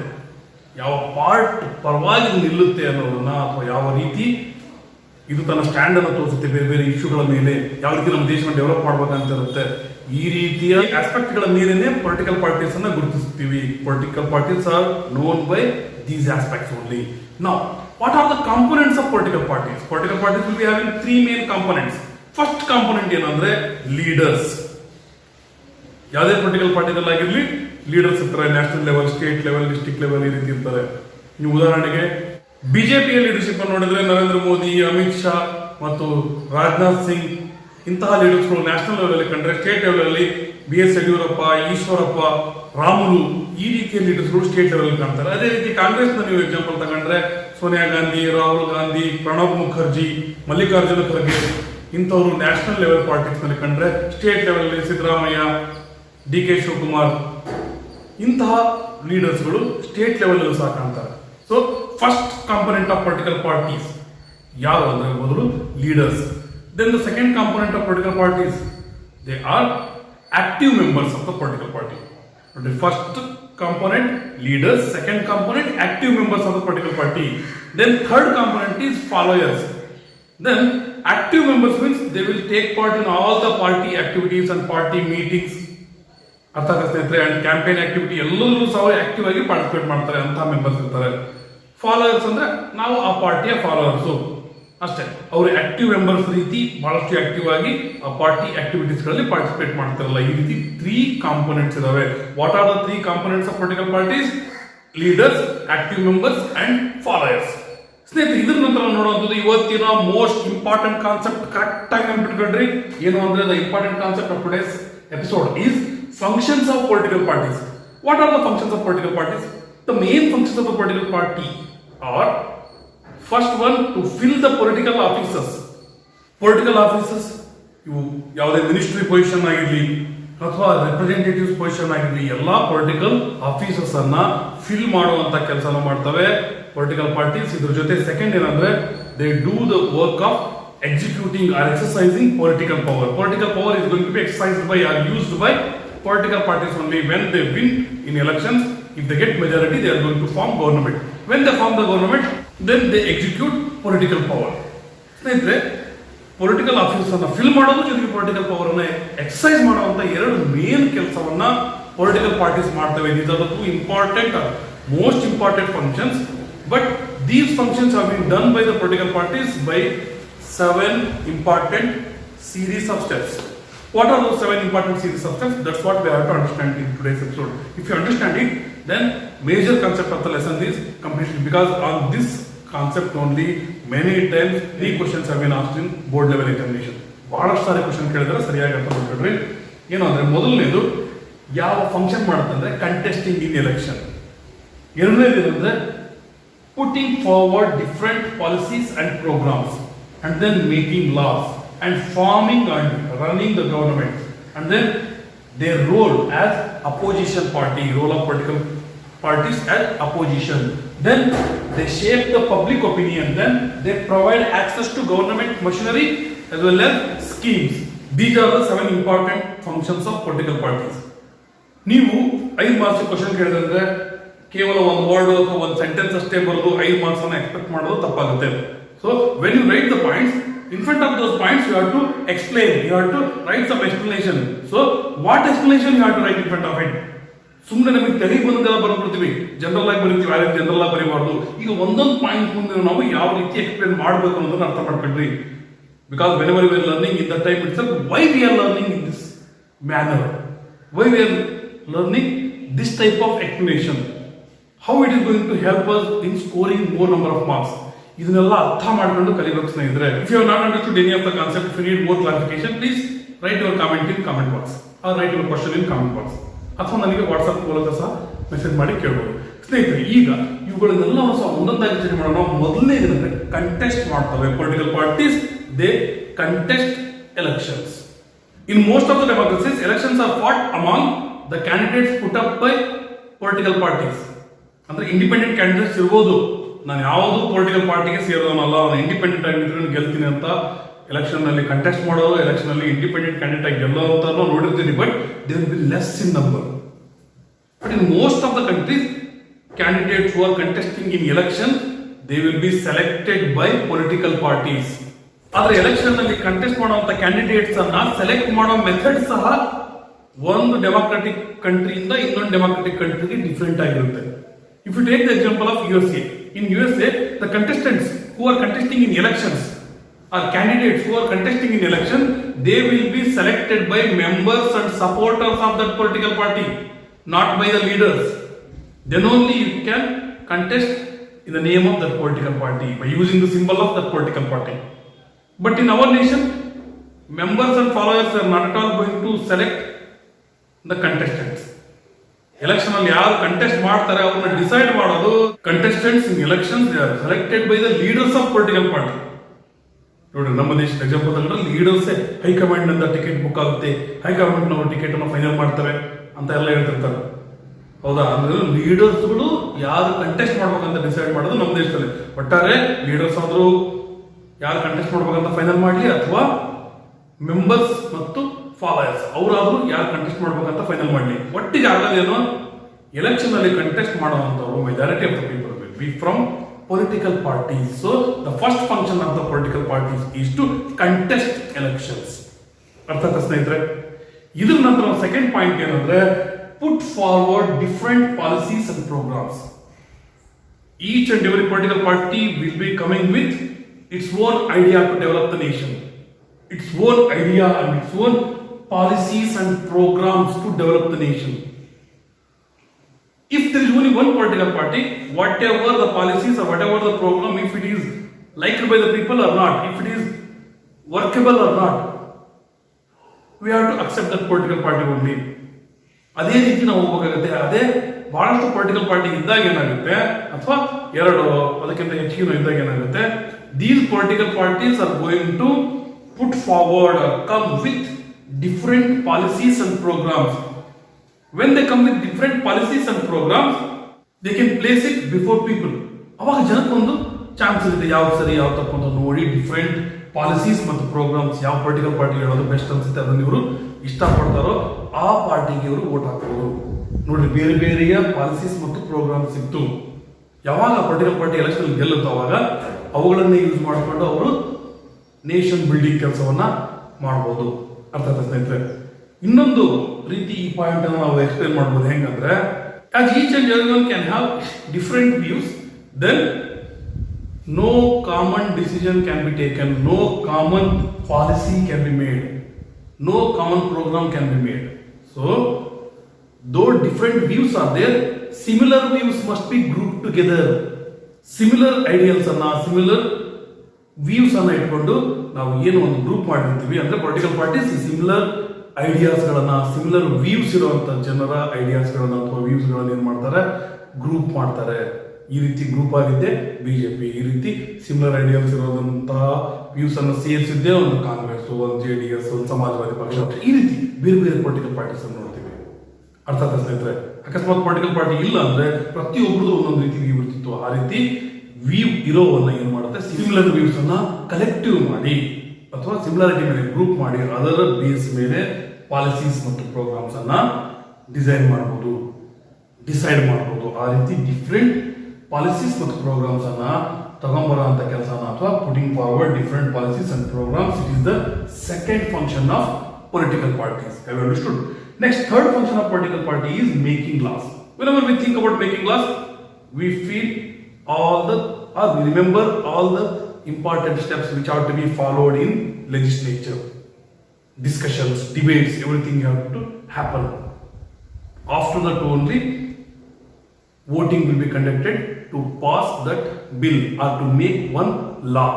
ಯಾವ ಪಾರ್ಟ್ ಪರವಾಗಿ ನಿಲ್ಲುತ್ತೆ ಅನ್ನೋದನ್ನ, ಅಥವಾ ಯಾವ ರೀತಿ ಇದು ತನ್ನ ಸ್ಟ್ಯಾಂಡ್ ಅನ್ನು ತೋರಿಸುತ್ತೆ ಬೇರೆ ಬೇರೆ ಇಶ್ಯೂಗಳ ಮೇಲೆ, ಯಾವ ರೀತಿ ನಮ್ಮ ದೇಶವನ್ನು ಡೆವಲಪ್ ಮಾಡ್ಬೇಕಂತ ಇರುತ್ತೆ. ಈ ರೀತಿಯ ಆಸ್ಪೆಕ್ಟ್ ಗಳ ಮೇಲೆನೆ ಪೊಲಿಟಿಕಲ್ ಪಾರ್ಟೀಸ್ ಅನ್ನ ಗುರುತಿಸ್ತೀವಿ. Political parties are known by these aspects only. Now what are the components of political parties? Political parties will be having 3 main components. First component ಏನಂದ್ರೆ ಲೀಡರ್ಸ್. ಯಾವುದೇ ಪೊಲಿಟಿಕಲ್ ಪಾರ್ಟಿದಲ್ಲಿ ಆಗಿರ್ಲಿ ಲೀಡರ್ಸ್ ಇರ್ತಾರೆ. National level, state level, district level ಈ ರೀತಿ ಇರ್ತಾರೆ. ನೀವು ಉದಾಹರಣೆಗೆ ಬಿಜೆಪಿಯ ಲೀಡರ್ಶಿಪ್ ಅನ್ನು ನೋಡಿದ್ರೆ ನರೇಂದ್ರ ಮೋದಿ, ಅಮಿತ್ ಶಾ ಮತ್ತು ರಾಜನಾಥ್ ಸಿಂಗ್ ಇಂತಹ ಲೀಡರ್ಸ್ಗಳು ನ್ಯಾಷನಲ್ ಲೆವೆಲ್ ಅಲ್ಲಿ ಕಂಡ್ರೆ, ಸ್ಟೇಟ್ ಲೆವೆಲ್ ಅಲ್ಲಿ BS ಯಡಿಯೂರಪ್ಪ, ಈಶ್ವರಪ್ಪ, ರಾಮುಲು ಈ ರೀತಿಯ ಲೀಡರ್ಸ್ಗಳು ಸ್ಟೇಟ್ ಲೆವೆಲ್ ಕಾಣ್ತಾರೆ. ಅದೇ ರೀತಿ ಕಾಂಗ್ರೆಸ್ ನ ನೀವು ಎಕ್ಸಾಂಪಲ್ ತಗೊಂಡ್ರೆ ಸೋನಿಯಾ ಗಾಂಧಿ, ರಾಹುಲ್ ಗಾಂಧಿ, ಪ್ರಣಬ್ ಮುಖರ್ಜಿ, ಮಲ್ಲಿಕಾರ್ಜುನ ಖರ್ಗೆ ಇಂಥವರು ನ್ಯಾಷನಲ್ ಲೆವೆಲ್ ಪಾಲಿಟಿಕ್ಸ್ ನಲ್ಲಿ ಕಂಡ್ರೆ, ಸ್ಟೇಟ್ ಲೆವೆಲ್ ಅಲ್ಲಿ ಸಿದ್ದರಾಮಯ್ಯ, DK ಶಿವಕುಮಾರ್ ಇಂತಹ ಲೀಡರ್ಸ್ಗಳು ಸ್ಟೇಟ್ ಲೆವೆಲ್ ಅಲ್ಲೂ ಸಹ ಕಾಣ್ತಾರೆ. So first component of political parties ಯಾರು ಅಂದ್ರೆ ಮೊದಲು leaders. Then the second component of political parties, they are active members of the political party. The first component leaders, second component active members of the political party. Then third component is followers. Then active members means they will take part in all the party activities and party meetings. ಅರ್ಥ ಸ್ನೇಹಿತರೆ, ಅಂಡ್ ಕ್ಯಾಂಪೇನ್ ಆಕ್ಟಿವಿಟಿ ಎಲ್ಲರೂ ಸಹ ಆಕ್ಟಿವ್ ಆಗಿ ಪಾರ್ಟಿಸಿಪೇಟ್ ಮಾಡ್ತಾರೆ ಅಂತ ಮೆಂಬರ್ಸ್ ಇರ್ತಾರೆ. ಫಾಲೋವರ್ಸ್ ಅಂದ್ರೆ ನಾವು ಆ ಪಾರ್ಟಿಯ ಫಾಲೋವರ್ಸು ಅಷ್ಟೇ. ಅವರು ಆಕ್ಟಿವ್ ಮೆಂಬರ್ಸ್ ರೀತಿ ಬಹಳಷ್ಟು ಆಕ್ಟಿವ್ ಆಗಿ ಆ ಪಾರ್ಟಿ ಆಕ್ಟಿವಿಟೀಸ್ ಗಳಲ್ಲಿ ಪಾರ್ಟಿಸಿಪೇಟ್ ಮಾಡ್ತಾರಲ್ಲ. ಈ ರೀತಿ 3 ಕಾಂಪೋನೆಂಟ್ಸ್ ಇದಾವೆ. What are the 3 components of political parties? Leaders, active members and followers. ಸ್ನೇಹಿತರೆ, ಇದ್ರ ನಂತರ ನೋಡುವಂಥದ್ದು ಇವತ್ತಿನ ಮೋಸ್ಟ್ ಇಂಪಾರ್ಟೆಂಟ್ ಕಾನ್ಸೆಪ್ಟ್. ಕರೆಕ್ಟ್ ಆಗಿ ನೆನ್ಪಿಟ್ಕೊಳ್ರಿ. ಏನು ಅಂದ್ರೆ the important concept of today's episode is functions of political parties. What are the functions of political parties? The main functions of the political party are first one to fill the political offices. Political offices ಇವು ಯಾವುದೇ ಮಿನಿಸ್ಟ್ರಿ ಪೊಸಿಷನ್ ಆಗಿರಲಿ ಅಥವಾ ರೆಪ್ರೆಸೆಂಟೇಟಿವ್ಸ್ ಪೊಸಿಷನ್ ಆಗಿರಲಿ, ಎಲ್ಲಾ ಪೊಲಿಟಿಕಲ್ ಆಫೀಸಸ್ ಅನ್ನ ಫಿಲ್ ಮಾಡುವಂತ ಕೆಲಸನ ಮಾಡ್ತವೆ ಪೊಲಿಟಿಕಲ್ ಪಾರ್ಟೀಸ್. ಇದ್ರ ಜೊತೆ ಸೆಕೆಂಡ್ ಏನಂದ್ರೆ they do the work of executing or exercising political power. Political power is going to be exercised by or used by political parties only when they win in elections. If they get majority, they are going to form government. When they form the government, then they execute political power. ಸ್ನೇಹಿತರೆ, ಪೊಲಿಟಿಕಲ್ ಆಫೀಸ್ ಅನ್ನ ಫಿಲ್ ಮಾಡೋದು ಜೊತೆಗೆ ಪೊಲಿಟಿಕಲ್ ಪವರ್ ಅನ್ನ ಎಕ್ಸರ್ಸೈಸ್ ಮಾಡುವಂತ ಎರಡು ಮೇನ್ ಕೆಲಸವನ್ನ ಪೊಲಿಟಿಕಲ್ ಪಾರ್ಟೀಸ್ ಮಾಡ್ತವೆ. These are the two important or most important functions, but these functions have been done by the political parties by 7 important series of steps. What are those 7 important series of steps? That's what we have to understand in today's episode. If you understand it, then major concept of the lesson is completed, because on this concept only many times 3 questions have been asked in board level examination. ಬಹಳಷ್ಟು ಸಾರಿ ಕ್ವಶನ್ ಕೇಳಿದ್ರೆ ಸರಿಯಾಗಿ ಅರ್ಥ ಮಾಡ್ಕೊಳ್ರಿ. ಏನು ಅಂದ್ರೆ ಮೊದಲನೇದು ಯಾವ ಫಂಕ್ಷನ್ ಮಾಡುತ್ತಂದ್ರೆ ಕಂಟೆಸ್ಟಿಂಗ್ ಇನ್ ಎಲೆಕ್ಷನ್. ಎರಡನೇದು ಏನಂದ್ರೆ putting forward different policies and programs, and then making laws and forming and running the government, and then their role as opposition party, role of political parties as opposition. Then they shape the public opinion, then they provide access to government machinery as well as schemes. These are the 7 important functions of political parties. ನೀವು 5 ಮಾರ್ಕ್ಸ್ ಕ್ವಶನ್ ಕೇಳಿದ್ರೆ ಕೇವಲ ಒಂದು ವರ್ಡ್ ಅಥವಾ ಒಂದು ಸೆಂಟೆನ್ಸ್ ಅಷ್ಟೇ ಬರೆದು 5 ಮಾರ್ಕ್ಸ್ ಅನ್ನು ಎಕ್ಸ್ಪೆಕ್ಟ್ ಮಾಡೋದು ತಪ್ಪಾಗುತ್ತೆ. So when you write the points, in front of those points you have to explain, you have to write some explanation. So what explanation you have to write in front of it? ಸುಮ್ಮನೆ ನಮಗೆ ತೆರಿಗೆ ಬಂದೆಲ್ಲ ಬರ್ಬಿಡ್ತೀವಿ, ಜನರಲ್ ಆಗಿ ಬರೀತೀವಿ, ಆದರೆ ಜನರಲ್ ಆಗಿ ಬರೀಬಾರ್ದು. ಈಗ ಒಂದೊಂದು ಪಾಯಿಂಟ್ ಮುಂದೆ ನಾವು ಯಾವ ರೀತಿ ಎಕ್ಸ್ಪ್ಲೇನ್ ಮಾಡಬೇಕು ಅನ್ನೋದನ್ನ ಅರ್ಥ ಮಾಡ್ಕೊಂಡ್ರಿ. Because whenever we are learning in the time itself, why we are learning in this manner, why we are learning this type of explanation, how it is going to help us in scoring more number of marks. ಇದನ್ನೆಲ್ಲ ಅರ್ಥ ಮಾಡ್ಕೊಂಡು ಕಲಿಬೇಕು ಸ್ನೇಹಿತರೆ. If you have not understood any of the concept, if you need more clarification, please write your comment in comment box or write your question in comment box. ಅಥವಾ ನನಗೆ ವಾಟ್ಸ್ಆಪ್ ಮೂಲಕ ಸಹ ಮೆಸೇಜ್ ಮಾಡಿ ಕೇಳಬಹುದು. ಸ್ನೇಹಿತರೆ, ಈಗ ಇವುಗಳನ್ನೆಲ್ಲ ಸಹ ಒಂದೊಂದಾಗಿ ಚರ್ಚೆ ಮಾಡೋಣ. ಮೊದಲನೇ ಏನಂದ್ರೆ ಕಂಟೆಸ್ಟ್ ಮಾಡ್ತವೆ political parties. They contest elections. In most of the democracies, elections are fought among the candidates put up by political parties. ಅಂದ್ರೆ ಇಂಡಿಪೆಂಡೆಂಟ್ ಕ್ಯಾಂಡಿಡೇಟ್ಸ್ ಇರ್ಬೋದು. ನಾನು ಯಾವುದು ಪೊಲಿಟಿಕಲ್ ಪಾರ್ಟಿಗೆ ಸೇರೋನಲ್ಲ, ನಾನು ಇಂಡಿಪೆಂಡೆಂಟ್ ಆಗಿದ್ರೆ ಗೆಲ್ತೀನಿ ಅಂತ ಎಲೆಕ್ಷನ್ ನಲ್ಲಿ ಕಂಟೆಸ್ಟ್ ಮಾಡೋರು, ಎಲೆಕ್ಷನ್ ಅಲ್ಲಿ ಇಂಡಿಪೆಂಡೆಂಟ್ ಕ್ಯಾಂಡಿಡೇಟ್ ಆಗಿ ಗೆಲ್ಲೋಂತ ನೋಡಿರ್ತೀನಿ. But they will be less in number. But in most of the countries, candidates who are contesting in election, they will be selected by political parties. ಆದ್ರೆ ಎಲೆಕ್ಷನ್ ನಲ್ಲಿ ಕಂಟೆಸ್ಟ್ ಮಾಡುವಂತ ಕ್ಯಾಂಡಿಡೇಟ್ಸ್ ಅನ್ನ ಸೆಲೆಕ್ಟ್ ಮಾಡೋ ಮೆಥಡ್ ಸಹ ಒಂದು ಡೆಮಾಕ್ರೆಟಿಕ್ ಕಂಟ್ರಿಯಿಂದ ಇನ್ನೊಂದು ಡೆಮಾಕ್ರೆಟಿಕ್ ಕಂಟ್ರಿಗೆ ಡಿಫರೆಂಟ್ ಆಗಿರುತ್ತೆ. If you take the example of USA, in USA, the contestants who are contesting in elections or candidates who are contesting in election, they will be selected by members and supporters of that political party, not by the leaders. Then only you can contest in the name of that political party by using the symbol of that political party. But in our nation, members and followers are not at all going to select the contestants. Election ಅಲ್ಲಿ ಯಾರು ಕಂಟೆಸ್ಟ್ ಮಾಡ್ತಾರೆ ಅವ್ರನ್ನ ಡಿಸೈಡ್ ಮಾಡೋದು contestants in election. They are selected by the leaders of political party. ನೋಡಿ, ನಮ್ಮ ದೇಶದ ಎಕ್ಸಾಂಪಲ್ ತಗೊಂಡ್ರೆ ಲೀಡರ್ಸೇ ಹೈಕಮಾಂಡ್ ನಿಂದ ಟಿಕೆಟ್ ಬುಕ್ ಆಗುತ್ತೆ, ಹೈಕಮಾಂಡ್ ನವರು ಟಿಕೆಟ್ ಅನ್ನು ಫೈನಲ್ ಮಾಡ್ತಾರೆ ಅಂತ ಎಲ್ಲ ಹೇಳ್ತಿರ್ತಾರೆ. ಹೌದಾ? ಅಂದ್ರೆ ಲೀಡರ್ಸ್ಗಳು ಯಾರು ಕಂಟೆಸ್ಟ್ ಮಾಡ್ಬೇಕಂತ ಡಿಸೈಡ್ ಮಾಡೋದು ನಮ್ಮ ದೇಶದಲ್ಲಿ. ಒಟ್ಟಾರೆ ಲೀಡರ್ಸ್ ಆದ್ರೂ ಯಾರು ಕಂಟೆಸ್ಟ್ ಮಾಡ್ಬೇಕಂತ ಫೈನಲ್ ಮಾಡ್ಲಿ, ಅಥವಾ ಮೆಂಬರ್ಸ್ ಮತ್ತು ಫಾಲೋಯರ್ಸ್ ಅವರಾದ್ರೂ ಯಾರು ಕಂಟೆಸ್ಟ್ ಮಾಡ್ಬೇಕಂತ ಫೈನಲ್ ಮಾಡಲಿ. ಒಟ್ಟಿಗೆ ಆಗೋದೇನು, ಎಲೆಕ್ಷನ್ ಅಲ್ಲಿ ಕಂಟೆಸ್ಟ್ ಮಾಡುವಂತವರು majority of the people will be from political parties. So the first function of the political parties is to contest elections. ಅರ್ಥ ಆಯ್ತಾ ಸ್ನೇಹಿತರೆ? ಇದ್ರ ನಂತರ ಸೆಕೆಂಡ್ ಪಾಯಿಂಟ್ ಏನಂದ್ರೆ put forward different policies and programmes. Each and every political party will be coming with its own idea to develop the nation, its own idea and its own policies and programs to develop the nation. If there is only one political party, whatever the policies or whatever the program, if it is liked by the people or not, if it is workable or not, we have to accept that political party only. ಅದೇ ರೀತಿ ನಾವು ಹೋಗಬೇಕಾಗುತ್ತೆ. ಅದೇ ಬಹಳಷ್ಟು ಪೊಲಿಟಿಕಲ್ ಪಾರ್ಟಿ ಇದ್ದಾಗ ಏನಾಗುತ್ತೆ, ಅಥವಾ ಎರಡು ಅದಕ್ಕಿಂತ ಹೆಚ್ಚಿಗೆ ಇದ್ದಾಗ ಏನಾಗುತ್ತೆ, these political parties are going to put forward or come with different policies and programs. When they come with different policies and programs, they can place it before people. ಅವಾಗ ಜನಕ್ಕೊಂದು ಚಾನ್ಸ್ ಇರುತ್ತೆ ಯಾವ ಸರಿ ಯಾವ ತಪ್ಪು ಅಂತ ನೋಡಿ ಡಿಫ್ರೆಂಟ್ ಪಾಲಿಸೀಸ್ ಮತ್ತು ಪ್ರೋಗ್ರಾಮ್ಸ್ ಯಾವ ಪೊಲಿಟಿಕಲ್ ಪಾರ್ಟಿ ಹೇಳೋದು ಬೆಸ್ಟ್ ಅನ್ಸುತ್ತೆ ಅದನ್ನು ಇವರು ಇಷ್ಟಪಡ್ತಾರೋ ಆ ಪಾರ್ಟಿಗೆ ಇವರು ವೋಟ್ ಹಾಕ್ಬೋದು. ನೋಡ್ರಿ, ಬೇರೆ ಬೇರೆಯ ಪಾಲಿಸೀಸ್ ಮತ್ತು ಪ್ರೋಗ್ರಾಮ್ಸ್ ಇತ್ತು. ಯಾವಾಗ ಪೊಲಿಟಿಕಲ್ ಪಾರ್ಟಿ ಎಲೆಕ್ಷನ್ ಗೆಲ್ಲುತ್ತೋ ಅವಾಗ ಅವುಗಳನ್ನೇ ಯೂಸ್ ಮಾಡಿಕೊಂಡು ಅವರು ನೇಷನ್ ಬಿಲ್ಡಿಂಗ್ ಕೆಲಸವನ್ನ ಮಾಡಬಹುದು. ಅರ್ಥ ಆಯ್ತಾ ಸ್ನೇಹಿತರೆ? ಇನ್ನೊಂದು ರೀತಿ ಈ ಪಾಯಿಂಟ್ ಅನ್ನು ನಾವು ಎಕ್ಸ್ಪ್ಲೇನ್ ಮಾಡಬಹುದು ಹೆಂಗಂದ್ರೆ, as each and everyone can have different views, then no common decision can be taken, no common policy can be made, no common program can be made. So though different views are there, similar views must be grouped together. Similar ideals ಅನ್ನ similar views ಅನ್ನ ಇಟ್ಕೊಂಡು ನಾವು ಏನು ಒಂದು ಗ್ರೂಪ್ ಮಾಡಿರ್ತೀವಿ ಅಂದ್ರೆ ಪೊಲಿಟಿಕಲ್ ಪಾರ್ಟೀಸ್ ಸಿಮಿಲರ್ ಐಡಿಯಾಸ್ಗಳನ್ನ, ಸಿಮಿಲರ್ ವ್ಯೂಸ್ ಇರುವಂತ ಜನರ ಐಡಿಯಾಸ್ಗಳನ್ನ ಅಥವಾ ವ್ಯೂಸ್ಗಳನ್ನ ಏನ್ ಮಾಡ್ತಾರೆ, ಗ್ರೂಪ್ ಮಾಡ್ತಾರೆ. ಈ ರೀತಿ ಗ್ರೂಪ್ ಆಗಿದ್ದೆ ಬಿಜೆಪಿ, ಈ ರೀತಿ ಸಿಮಿಲರ್ ಐಡಿಯಾಸ್ ಇರೋದಂತಹ ವ್ಯೂಸ್ ಅನ್ನು ಸೇರಿಸಿದ್ದೇ ಒಂದು ಕಾಂಗ್ರೆಸ್, ಒಂದು JDS, ಒಂದು ಸಮಾಜವಾದಿ ಪಕ್ಷ, ಈ ರೀತಿ ಬೇರೆ ಬೇರೆ ಪೊಲಿಟಿಕಲ್ ಪಾರ್ಟೀಸ್ ಅನ್ನು ನೋಡ್ತೀವಿ. ಅರ್ಥ ಆಗ್ತದೆ ಸ್ನೇಹಿತರೆ? ಅಕಸ್ಮಾತ್ ಪೊಲಿಟಿಕಲ್ ಪಾರ್ಟಿ ಇಲ್ಲ ಅಂದ್ರೆ ಪ್ರತಿಯೊಬ್ಬರದು ಒಂದೊಂದು ರೀತಿ ವ್ಯೂ ಇರ್ತಿತ್ತು. ಆ ರೀತಿ ವ್ಯೂ ಇರೋವನ್ನ ಏನ್ ಮಾಡುತ್ತೆ, ಸಿಮಿಲರ್ ವ್ಯೂಸ್ ಅನ್ನ ಕಲೆಕ್ಟಿವ್ ಮಾಡಿ ಅಥವಾ ಸಿಮಿಲಾರಿಟಿ ಮೇಲೆ ಗ್ರೂಪ್ ಮಾಡಿ ಅದರ ಬೇಸ್ ಮೇಲೆ ಪಾಲಿಸೀಸ್ ಮತ್ತು ಪ್ರೋಗ್ರಾಮ್ಸ್ ಅನ್ನ ಡಿಸೈನ್ ಮಾಡಬಹುದು, ಡಿಸೈಡ್ ಮಾಡಬಹುದು. ಆ ರೀತಿ ಡಿಫ್ರೆಂಟ್ ಪಾಲಿಸೀಸ್ ಮತ್ತು ಪ್ರೋಗ್ರಾಮ್ಸ್ ಅನ್ನ ತಗೊಂಬರೋ ಅಂತ ಕೆಲಸನ ಅಥವಾ putting forward different policies and programmes, it is the second function of political parties. Have you understood? Next, third function of political party is making laws. Whenever we think about making laws, we feel we remember all the important steps which have to be followed in legislature. Discussions, debates, everything have to happen. After that only voting will be conducted to pass that bill or to make one law.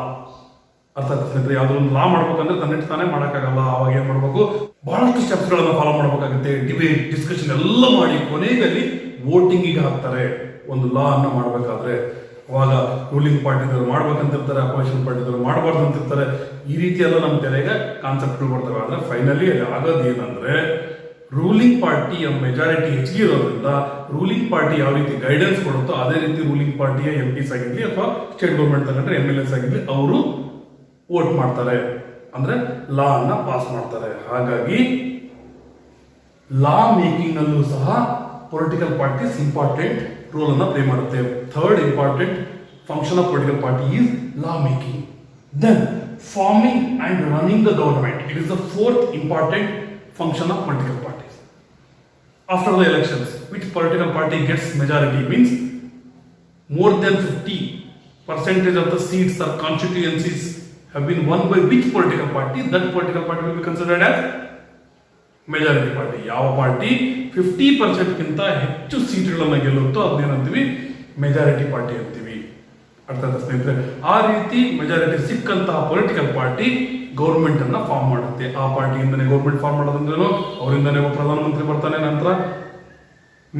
ಅರ್ಥ ಆಗ್ತದೆ? ಯಾವ್ದೋ ಒಂದು ಲಾ ಮಾಡ್ಬೇಕಂದ್ರೆ ತನ್ನಿಟ್ಟು ತಾನೇ ಮಾಡೋಕ್ಕಾಗಲ್ಲ. ಅವಾಗ ಏನ್ ಮಾಡ್ಬೇಕು, ಬಹಳಷ್ಟು ಸ್ಟೆಪ್ಸ್ ಗಳನ್ನ ಫಾಲೋ ಮಾಡ್ಬೇಕಾಗುತ್ತೆ. ಡಿಬೇಟ್, ಡಿಸ್ಕಷನ್ ಎಲ್ಲ ಮಾಡಿ ಕೊನೆಯಲ್ಲಿ ವೋಟಿಂಗಿಗೆ ಹಾಕ್ತಾರೆ. ಒಂದು ಲಾ ಅನ್ನ ಮಾಡ್ಬೇಕಾದ್ರೆ ಅವಾಗ ರೂಲಿಂಗ್ ಪಾರ್ಟಿದವರು ಮಾಡ್ಬೇಕಂತಿರ್ತಾರೆ, ಅಪೋಸಿಷನ್ ಪಾರ್ಟಿದವರು ಮಾಡಬಾರ್ದು ಅಂತಿರ್ತಾರೆ. ಈ ರೀತಿ ಎಲ್ಲ ನಮ್ಮ ತೆರೆಗೆ ಕಾನ್ಸೆಪ್ಟ್ ಬರ್ತವೆ. ಆದ್ರೆ ಫೈನಲಿ ಅಲ್ಲಿ ಆಗೋದು ಏನಂದ್ರೆ, ರೂಲಿಂಗ್ ಪಾರ್ಟಿಯ ಮೆಜಾರಿಟಿ ಹೆಚ್ಚಿಗೆ ಇರೋದ್ರಿಂದ ರೂಲಿಂಗ್ ಪಾರ್ಟಿ ಯಾವ ರೀತಿ ಗೈಡೆನ್ಸ್ ಕೊಡುತ್ತೋ ಅದೇ ರೀತಿ ರೂಲಿಂಗ್ ಪಾರ್ಟಿಯ MPs ಆಗಿರ್ಲಿ ಅಥವಾ ಸ್ಟೇಟ್ ಗೌರ್ಮೆಂಟ್ ತಗೊಂಡ್ರೆ MLAs ಆಗಿರ್ಲಿ ಅವರು ವೋಟ್ ಮಾಡ್ತಾರೆ, ಅಂದ್ರೆ ಲಾ ಅನ್ನ ಪಾಸ್ ಮಾಡ್ತಾರೆ. ಹಾಗಾಗಿ ಲಾ ಮೇಕಿಂಗ್ ನಲ್ಲೂ ಸಹ ಪೊಲಿಟಿಕಲ್ ಪಾರ್ಟೀಸ್ ಇಂಪಾರ್ಟೆಂಟ್ ರೋಲ್ ಅನ್ನ ಪ್ಲೇ ಮಾಡುತ್ತೆ. Third important function of political party is law making. Then forming and running the government, it is the fourth important function of political parties. After the elections, which political party gets majority means more than 50% of the seats or constituencies have been won by which political party, that political party will be considered as majority party. ಯಾವ ಪಾರ್ಟಿ 50% ಗಿಂತ ಹೆಚ್ಚು ಸೀಟ್ಗಳನ್ನು ಗೆಲ್ಲುತ್ತೋ ಅದನ್ನೇನಂತೀವಿ, ಮೆಜಾರಿಟಿ ಪಾರ್ಟಿ ಅಂತೀವಿ. ಅರ್ಥ ಆಯ್ತಾ ಸ್ನೇಹಿತರೆ? ಆ ರೀತಿ ಮೆಜಾರಿಟಿ ಸಿಕ್ಕಂತಹ ಪೊಲಿಟಿಕಲ್ ಪಾರ್ಟಿ ಗೌರ್ಮೆಂಟ್ ಅನ್ನ ಫಾರ್ಮ್ ಮಾಡುತ್ತೆ. ಆ ಪಾರ್ಟಿಯಿಂದನೇ ಗೌರ್ಮೆಂಟ್ ಫಾರ್ಮ್ ಮಾಡೋದಂದ್ರೇನು, ಅವರಿಂದನೇ ಪ್ರಧಾನಮಂತ್ರಿ ಬರ್ತಾನೆ, ನಂತರ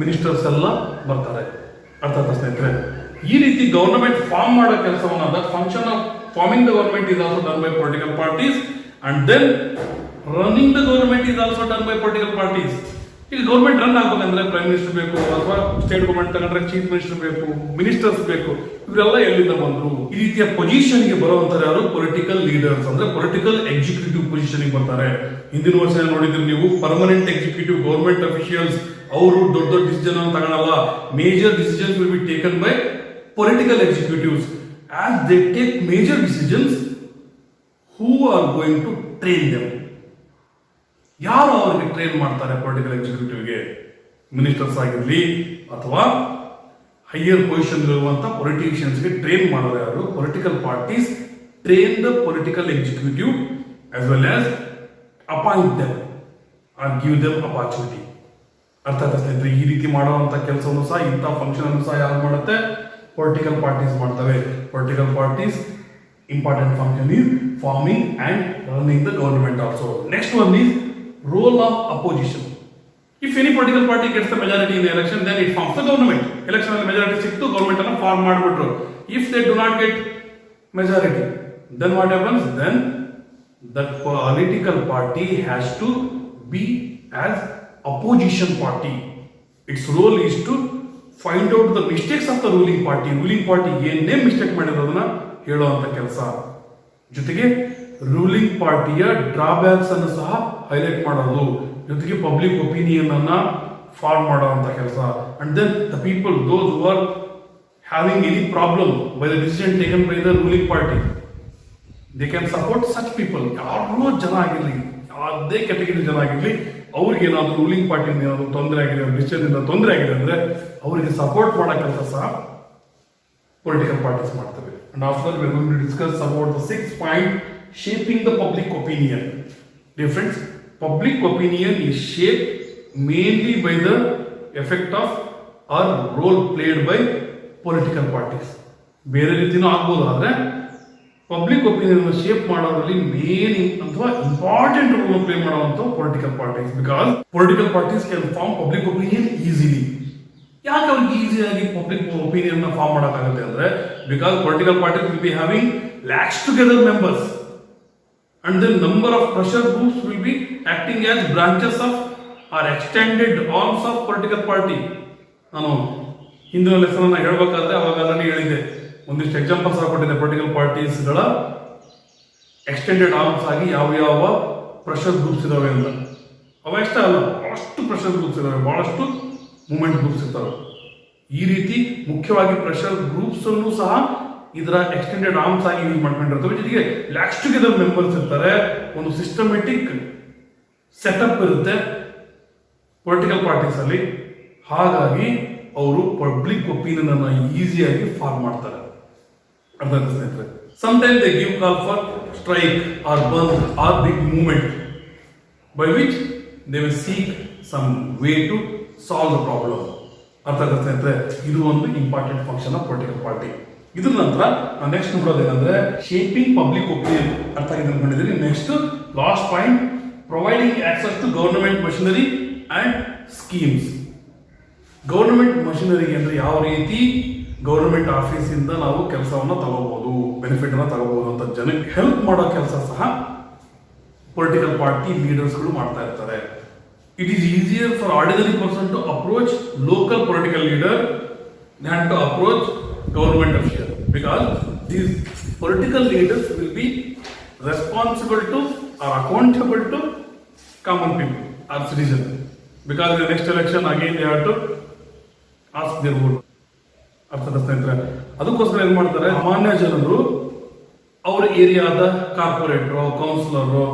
ಮಿನಿಸ್ಟರ್ಸ್ ಎಲ್ಲ ಬರ್ತಾರೆ. ಅರ್ಥ ಆಯ್ತಾ ಸ್ನೇಹಿತರೆ? ಈ ರೀತಿ ಗವರ್ನಮೆಂಟ್ ಫಾರ್ಮ್ ಮಾಡೋ ಕೆಲಸವನ್ನ, that function of forming the government is also done by political parties and then running the government is also done by political parties. ಈಗ ಗೌರ್ಮೆಂಟ್ ರನ್ ಆಗ್ಬೇಕಂದ್ರೆ ಪ್ರೈಮ್ ಮಿನಿಸ್ಟರ್ ಬೇಕು, ಅಥವಾ ಸ್ಟೇಟ್ ಗವರ್ಮೆಂಟ್ ತಗೊಂಡ್ರೆ ಚೀಫ್ ಮಿನಿಸ್ಟರ್ ಬೇಕು, ಮಿನಿಸ್ಟರ್ಸ್ ಬೇಕು. ಇವರೆಲ್ಲ ಎಲ್ಲಿಂದ ಬಂದ್ರು? ಈ ರೀತಿಯ ಪೊಸಿಷನ್ ಗೆ ಬರುವಂತಾರೆ ಯಾರು? ಪೊಲಿಟಿಕಲ್ ಲೀಡರ್ಸ್, ಅಂದ್ರೆ ಪೊಲಿಟಿಕಲ್ ಎಕ್ಸಿಕ್ಯೂಟಿವ್ ಪೊಸಿಷನ್ ಬರ್ತಾರೆ. ಹಿಂದಿನ ವರ್ಷ ನೋಡಿದ್ರೆ ನೀವು ಪರ್ಮನೆಂಟ್ ಎಕ್ಸಿಕ್ಯೂಟಿವ್ ಗೌರ್ಮೆಂಟ್ ಅಫಿಷಿಯಲ್ಸ್, ಅವರು ದೊಡ್ಡ ದೊಡ್ಡ ಡಿಸಿಷನ್ ಅನ್ನು ತಗೊಳ್ಳಲ್ಲ. Major decisions will be taken by political executives. As they take major decisions, who are going to train them? ಯಾರು ಅವರಿಗೆ ಟ್ರೈನ್ ಮಾಡ್ತಾರೆ? ಪೊಲಿಟಿಕಲ್ ಎಕ್ಸಿಕ್ಯೂಟಿವ್ಗೆ ಮಿನಿಸ್ಟರ್ಸ್ ಆಗಿರ್ಲಿ ಅಥವಾ ಹೈಯರ್ ಪೊಸಿಷನ್ ಇರುವಂತಹ ಪೊಲಿಟಿಷಿಯನ್ಸ್ಗೆ ಟ್ರೈನ್ ಮಾಡೋರು ಯಾರು? Political parties train the political executive as well as appoint them or give them opportunity. ಅರ್ಥ ಆಯ್ತಾ ಸ್ನೇಹಿತರೆ? ಈ ರೀತಿ ಮಾಡುವಂತ ಕೆಲಸವನ್ನು ಸಹ ಇಂಥ ಫಂಕ್ಷನ್ ಅನ್ನು ಸಹ ಯಾರು ಮಾಡುತ್ತೆ? ಪೊಲಿಟಿಕಲ್ ಪಾರ್ಟೀಸ್ ಮಾಡ್ತವೆ. Political parties important function is farming and running the government also. Next one is role of opposition. If any political party gets the majority in the election, then it forms the government. Election ಅಲ್ಲಿ majority ಸಿಕ್ತು, government ಅನ್ನು ಫಾರ್ಮ್ ಮಾಡಿಬಿಟ್ರು. If they do not get majority, then what happens? Then that political party has to be as opposition party. Its role is to find out the mistakes of the ruling party. Ruling party ಏನೇ ಮಿಸ್ಟೇಕ್ ಮಾಡಿರೋದನ್ನ ಹೇಳುವಂತ ಕೆಲಸ, ಜೊತೆಗೆ ರೂಲಿಂಗ್ ಪಾರ್ಟಿಯ ಡ್ರಾಬ್ಯಾಕ್ಸ್ ಅನ್ನು ಸಹ ಹೈಲೈಟ್ ಮಾಡೋದು, ಜೊತೆಗೆ ಪಬ್ಲಿಕ್ ಒಪಿನಿಯನ್ ಅನ್ನ ಫಾರ್ಮ್ ಮಾಡುವಂತ ಕೆಲಸ. And then the people those who are having any problem by the decision taken by the ruling party, they can support such people. ಯಾರೋ ಜನ ಆಗಿರ್ಲಿ, ಯಾವುದೇ ಕೆಟಗರಿ ಜನ ಆಗಿರ್ಲಿ, ಅವ್ರಿಗೆ ಏನಾದ್ರು ರೂಲಿಂಗ್ ಪಾರ್ಟಿಯಿಂದ ಏನಾದ್ರು ತೊಂದರೆ ಆಗಿದೆ, ಡಿಸಿಷನ್ ಇಂದ ತೊಂದರೆ ಆಗಿದೆ ಅಂದ್ರೆ ಅವರಿಗೆ ಸಪೋರ್ಟ್ ಮಾಡೋ ಕೆಲಸ ಸಹ ಪೊಲಿಟಿಕಲ್ ಪಾರ್ಟೀಸ್ ಮಾಡ್ತವೆ. And after we are going to discuss about the 6th point, shaping the public opinion. Dear friends, public opinion is shaped mainly by the effect of or role played by political parties. ಬೇರೆ ರೀತಿನೂ ಆಗ್ಬೋದು, ಆದರೆ ಪಬ್ಲಿಕ್ ಒಪಿನಿಯನ್ ಶೇಪ್ ಮಾಡೋದ್ರಲ್ಲಿ ಮೇನ್ ಅಥವಾ ಇಂಪಾರ್ಟೆಂಟ್ ರೋಲ್ ಪ್ಲೇ ಮಾಡುವಂತ political parties. Because political parties can form public opinion easily. ಯಾಕೆ ಅವ್ರಿಗೆ ಈಸಿಯಾಗಿ ಪಬ್ಲಿಕ್ ಒಪಿನಿಯನ್ ಫಾರ್ಮ್ ಮಾಡೋಕ್ಕಾಗುತ್ತೆ ಅಂದ್ರೆ, because political parties will be having lakhs together members. And the number of pressure groups will be acting as branches of or extended arms of political party. ನಾನು ಹಿಂದಿನ ಲೆಸನ್ ಅನ್ನ ಹೇಳ್ಬೇಕಾದ್ರೆ ಅವಾಗ ಆಲ್ರೆಡಿ ಹೇಳಿದ್ದೆ, ಒಂದಿಷ್ಟು ಎಕ್ಸಾಂಪಲ್ಸ್ ಕೊಟ್ಟಿದ್ದೆ ಪೊಲಿಟಿಕಲ್ ಪಾರ್ಟೀಸ್ಗಳ ಎಕ್ಸ್ಟೆಂಡೆಡ್ ಆರ್ಮ್ಸ್ ಆಗಿ ಯಾವ ಯಾವ ಪ್ರೆಷರ್ ಗ್ರೂಪ್ಸ್ ಇದಾವೆ ಅಂತ. ಅವಷ್ಟೇ ಅಲ್ಲ, ಬಹಳಷ್ಟು ಪ್ರೆಷರ್ ಗ್ರೂಪ್ಸ್ ಇದಾವೆ, ಬಹಳಷ್ಟು ಮೂವ್ಮೆಂಟ್ ಗ್ರೂಪ್ಸ್ ಇರ್ತಾವೆ. ಈ ರೀತಿ ಮುಖ್ಯವಾಗಿ ಪ್ರೆಷರ್ ಗ್ರೂಪ್ಸ್ ಅನ್ನು ಸಹ ಇದರ ಎಕ್ಸ್ಟೆಂಡೆಡ್ ಆರ್ಮ್ಸ್ ಆಗಿ ಯೂಸ್ ಮಾಡ್ಕೊಂಡಿರ್ತವೆ. ಜೊತೆಗೆ ಲ್ಯಾಕ್ಸ್ ಟುಗೆದರ್ ಮೆಂಬರ್ಸ್ ಇರ್ತಾರೆ. ಒಂದು ಸಿಸ್ಟಮೆಟಿಕ್ ಸೆಟಪ್ ಇರುತ್ತೆ ಪೊಲಿಟಿಕಲ್ ಪಾರ್ಟೀಸ್ ಅಲ್ಲಿ. ಹಾಗಾಗಿ ಅವರು ಪಬ್ಲಿಕ್ ಒಪಿನಿಯನ್ ಅನ್ನು ಈಸಿಯಾಗಿ ಫಾರ್ಮ್ ಮಾಡ್ತಾರೆ. ಅರ್ಥ ಆಯ್ತಾ ಸ್ನೇಹಿತರೆ? Sometimes they give call for strike or bandh or big movement by which they will seek some way to solve the problem. ಅರ್ಥ ಆಯ್ತಾ ಸ್ನೇಹಿತರೆ? ಇದು ಒಂದು important function of political party. ಇದ್ರ ನಂತರ ನೆಕ್ಸ್ಟ್ ನೋಡೋದೇನಂದ್ರೆ ಶೇಪಿಂಗ್ ಪಬ್ಲಿಕ್ ಒಪಿನಿಯನ್. ಅರ್ಥ ಆಗಿದೆ ಅನ್ಕೊಂಡಿದ್ದೀನಿ. Next last point, providing access to government machinery and schemes. Government machinery ಅಂದ್ರೆ ಯಾವ ರೀತಿ ಗವರ್ನಮೆಂಟ್ ಆಫೀಸ್ ಇಂದ ನಾವು ಕೆಲಸವನ್ನ ತಗೋಬಹುದು, ಬೆನಿಫಿಟ್ ಅನ್ನ ತಗೋಬಹುದು ಅಂತ ಜನಕ್ಕೆ ಹೆಲ್ಪ್ ಮಾಡೋ ಕೆಲಸ ಸಹ ಪೊಲಿಟಿಕಲ್ ಪಾರ್ಟಿ ಲೀಡರ್ಸ್ಗಳು ಮಾಡ್ತಾ ಇರ್ತಾರೆ. It is easier for ordinary person to approach local political leader than to approach government official, because these political leaders will be responsible to or accountable to common people or citizens, because in the next election again they have to ask their vote. ಅರ್ಥ ಸ್ನೇಹಿತರೆ? ಅದಕ್ಕೋಸ್ಕರ ಏನ್ ಮಾಡ್ತಾರೆ, ಸಾಮಾನ್ಯ ಜನರು ಅವರ ಏರಿಯಾದ ಕಾರ್ಪೊರೇಟ್ರು, ಕೌನ್ಸಿಲರು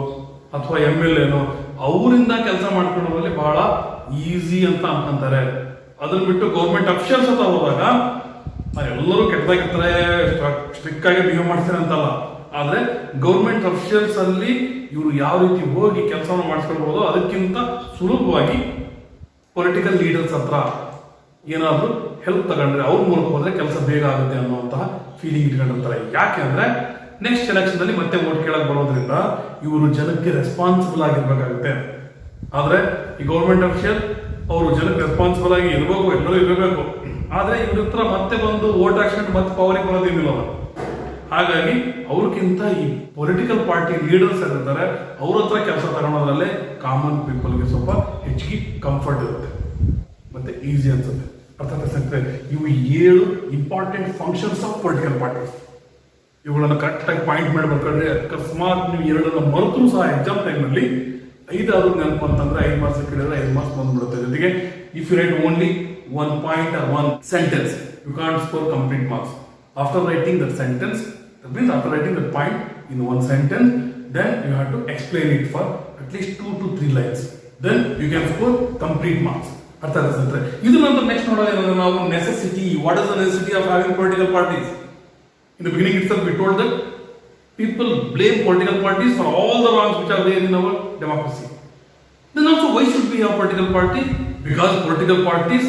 ಅಥವಾ MLA ಅವರಿಂದ ಕೆಲಸ ಮಾಡ್ಕೊಳ್ಳೋದ್ರಲ್ಲಿ ಬಹಳ ಈಸಿ ಅಂತ ಅನ್ಕೊಂತಾರೆ. ಅದನ್ನ ಬಿಟ್ಟು ಗೌರ್ಮೆಂಟ್ ಅಫಿಷಿಯಲ್ಸ್ ಅಂತ ಹೋದಾಗ ಎಲ್ಲರೂ ಕೆಟ್ಟದಾಗಿರ್ತಾರೆ, ಸ್ಟ್ರಿಕ್ಟ್ ಆಗಿ ಬಿಹೇವ್ ಮಾಡ್ತಾರೆ ಅಂತಲ್ಲ. ಆದ್ರೆ ಗೌರ್ಮೆಂಟ್ ಅಫಿಷಿಯಲ್ಸ್ ಅಲ್ಲಿ ಇವರು ಯಾವ ರೀತಿ ಹೋಗಿ ಕೆಲಸವನ್ನು ಮಾಡಿಸ್ಕೊಳ್ಬಹುದು, ಅದಕ್ಕಿಂತ ಸುಲಭವಾಗಿ ಪೊಲಿಟಿಕಲ್ ಲೀಡರ್ಸ್ ಹತ್ರ ಏನಾದ್ರು ಹೆಲ್ಪ್ ತಗೊಂಡ್ರೆ, ಅವ್ರ ಮೂಲಕ ಹೋದ್ರೆ ಕೆಲಸ ಬೇಗ ಆಗುತ್ತೆ ಅನ್ನುವಂತಹ ಫೀಲಿಂಗ್ ಇಟ್ಕೊಂಡಿರ್ತಾರೆ. ಯಾಕೆ ಅಂದ್ರೆ ನೆಕ್ಸ್ಟ್ ಎಲೆಕ್ಷನ್ ಅಲ್ಲಿ ಮತ್ತೆ ವೋಟ್ ಕೇಳಕ್ ಬರೋದ್ರಿಂದ ಇವರು ಜನಕ್ಕೆ ರೆಸ್ಪಾನ್ಸಿಬಲ್ ಆಗಿರ್ಬೇಕಾಗುತ್ತೆ. ಆದ್ರೆ ಈ ಗೌರ್ಮೆಂಟ್ ಅಫಿಷಿಯಲ್ ಅವರು ಜನಕ್ಕೆ ರೆಸ್ಪಾನ್ಸಿಬಲ್ ಆಗಿ ಇರಬೇಕು, ಎಲ್ಲರೂ ಇರಬೇಕು. ಆದ್ರೆ ಇವ್ರ ಹತ್ರ ಮತ್ತೆ ಬಂದು ವೋಟ್ ಹಾಕ್ಸ್ಕೊಂಡು ಮತ್ತೆ ಪವರಿಗೆ ಬರೋದಿಲ್ಲ. ಹಾಗಾಗಿ ಅವ್ರಿಗಿಂತ ಈ ಪೊಲಿಟಿಕಲ್ ಪಾರ್ಟಿ ಲೀಡರ್ಸ್ ಇರ್ತಾರೆ, ಅವ್ರ ಹತ್ರ ಕೆಲಸ ತಗೊಳೋದ್ರಲ್ಲೇ ಕಾಮನ್ ಪೀಪಲ್ಗೆ ಸ್ವಲ್ಪ ಹೆಚ್ಚಿಗೆ ಕಂಫರ್ಟ್ ಇರುತ್ತೆ ಮತ್ತೆ ಈಸಿ ಅನ್ಸುತ್ತೆ. ಅರ್ಥಾತ್ ಇವು 7 important functions of political parties. ಇವುಗಳನ್ನು ಕರೆಕ್ಟಾಗಿ ಪಾಯಿಂಟ್ ಮಾಡ್ಬೇಕಾದ್ರೆ ಅಕಸ್ಮಾತ್ ನೀವು 2 ಮರೆತರೂ ಸಹ ಎಕ್ಸಾಮ್ ಟೈಮ್ನಲ್ಲಿ 5 ಆದ್ರೂ ನೆನಪು ಅಂತಂದ್ರೆ 5 ಮಾರ್ಕ್ಸ್ ಕೇಳಿದ್ರೆ 5 ಮಾರ್ಕ್ಸ್ ಬಂದ್ಬಿಡುತ್ತೆ. ಜೊತೆಗೆ if you write only 1 point or 1 sentence, you can't score complete marks. After writing that sentence, that means after writing that point in 1 sentence, then you have to explain it for at least 2 to 3 lines. Then you can score complete marks. ಅರ್ಥ ಆಗುತ್ತೆ. ಇದು ನಂತರ ನೆಕ್ಸ್ಟ್ ನೋಡೋದು ನಾವು necessity. What is the necessity of having political parties? In the beginning itself we told that people blame political parties for all the wrongs which are there in our democracy. Then also why should we have political party? Because political parties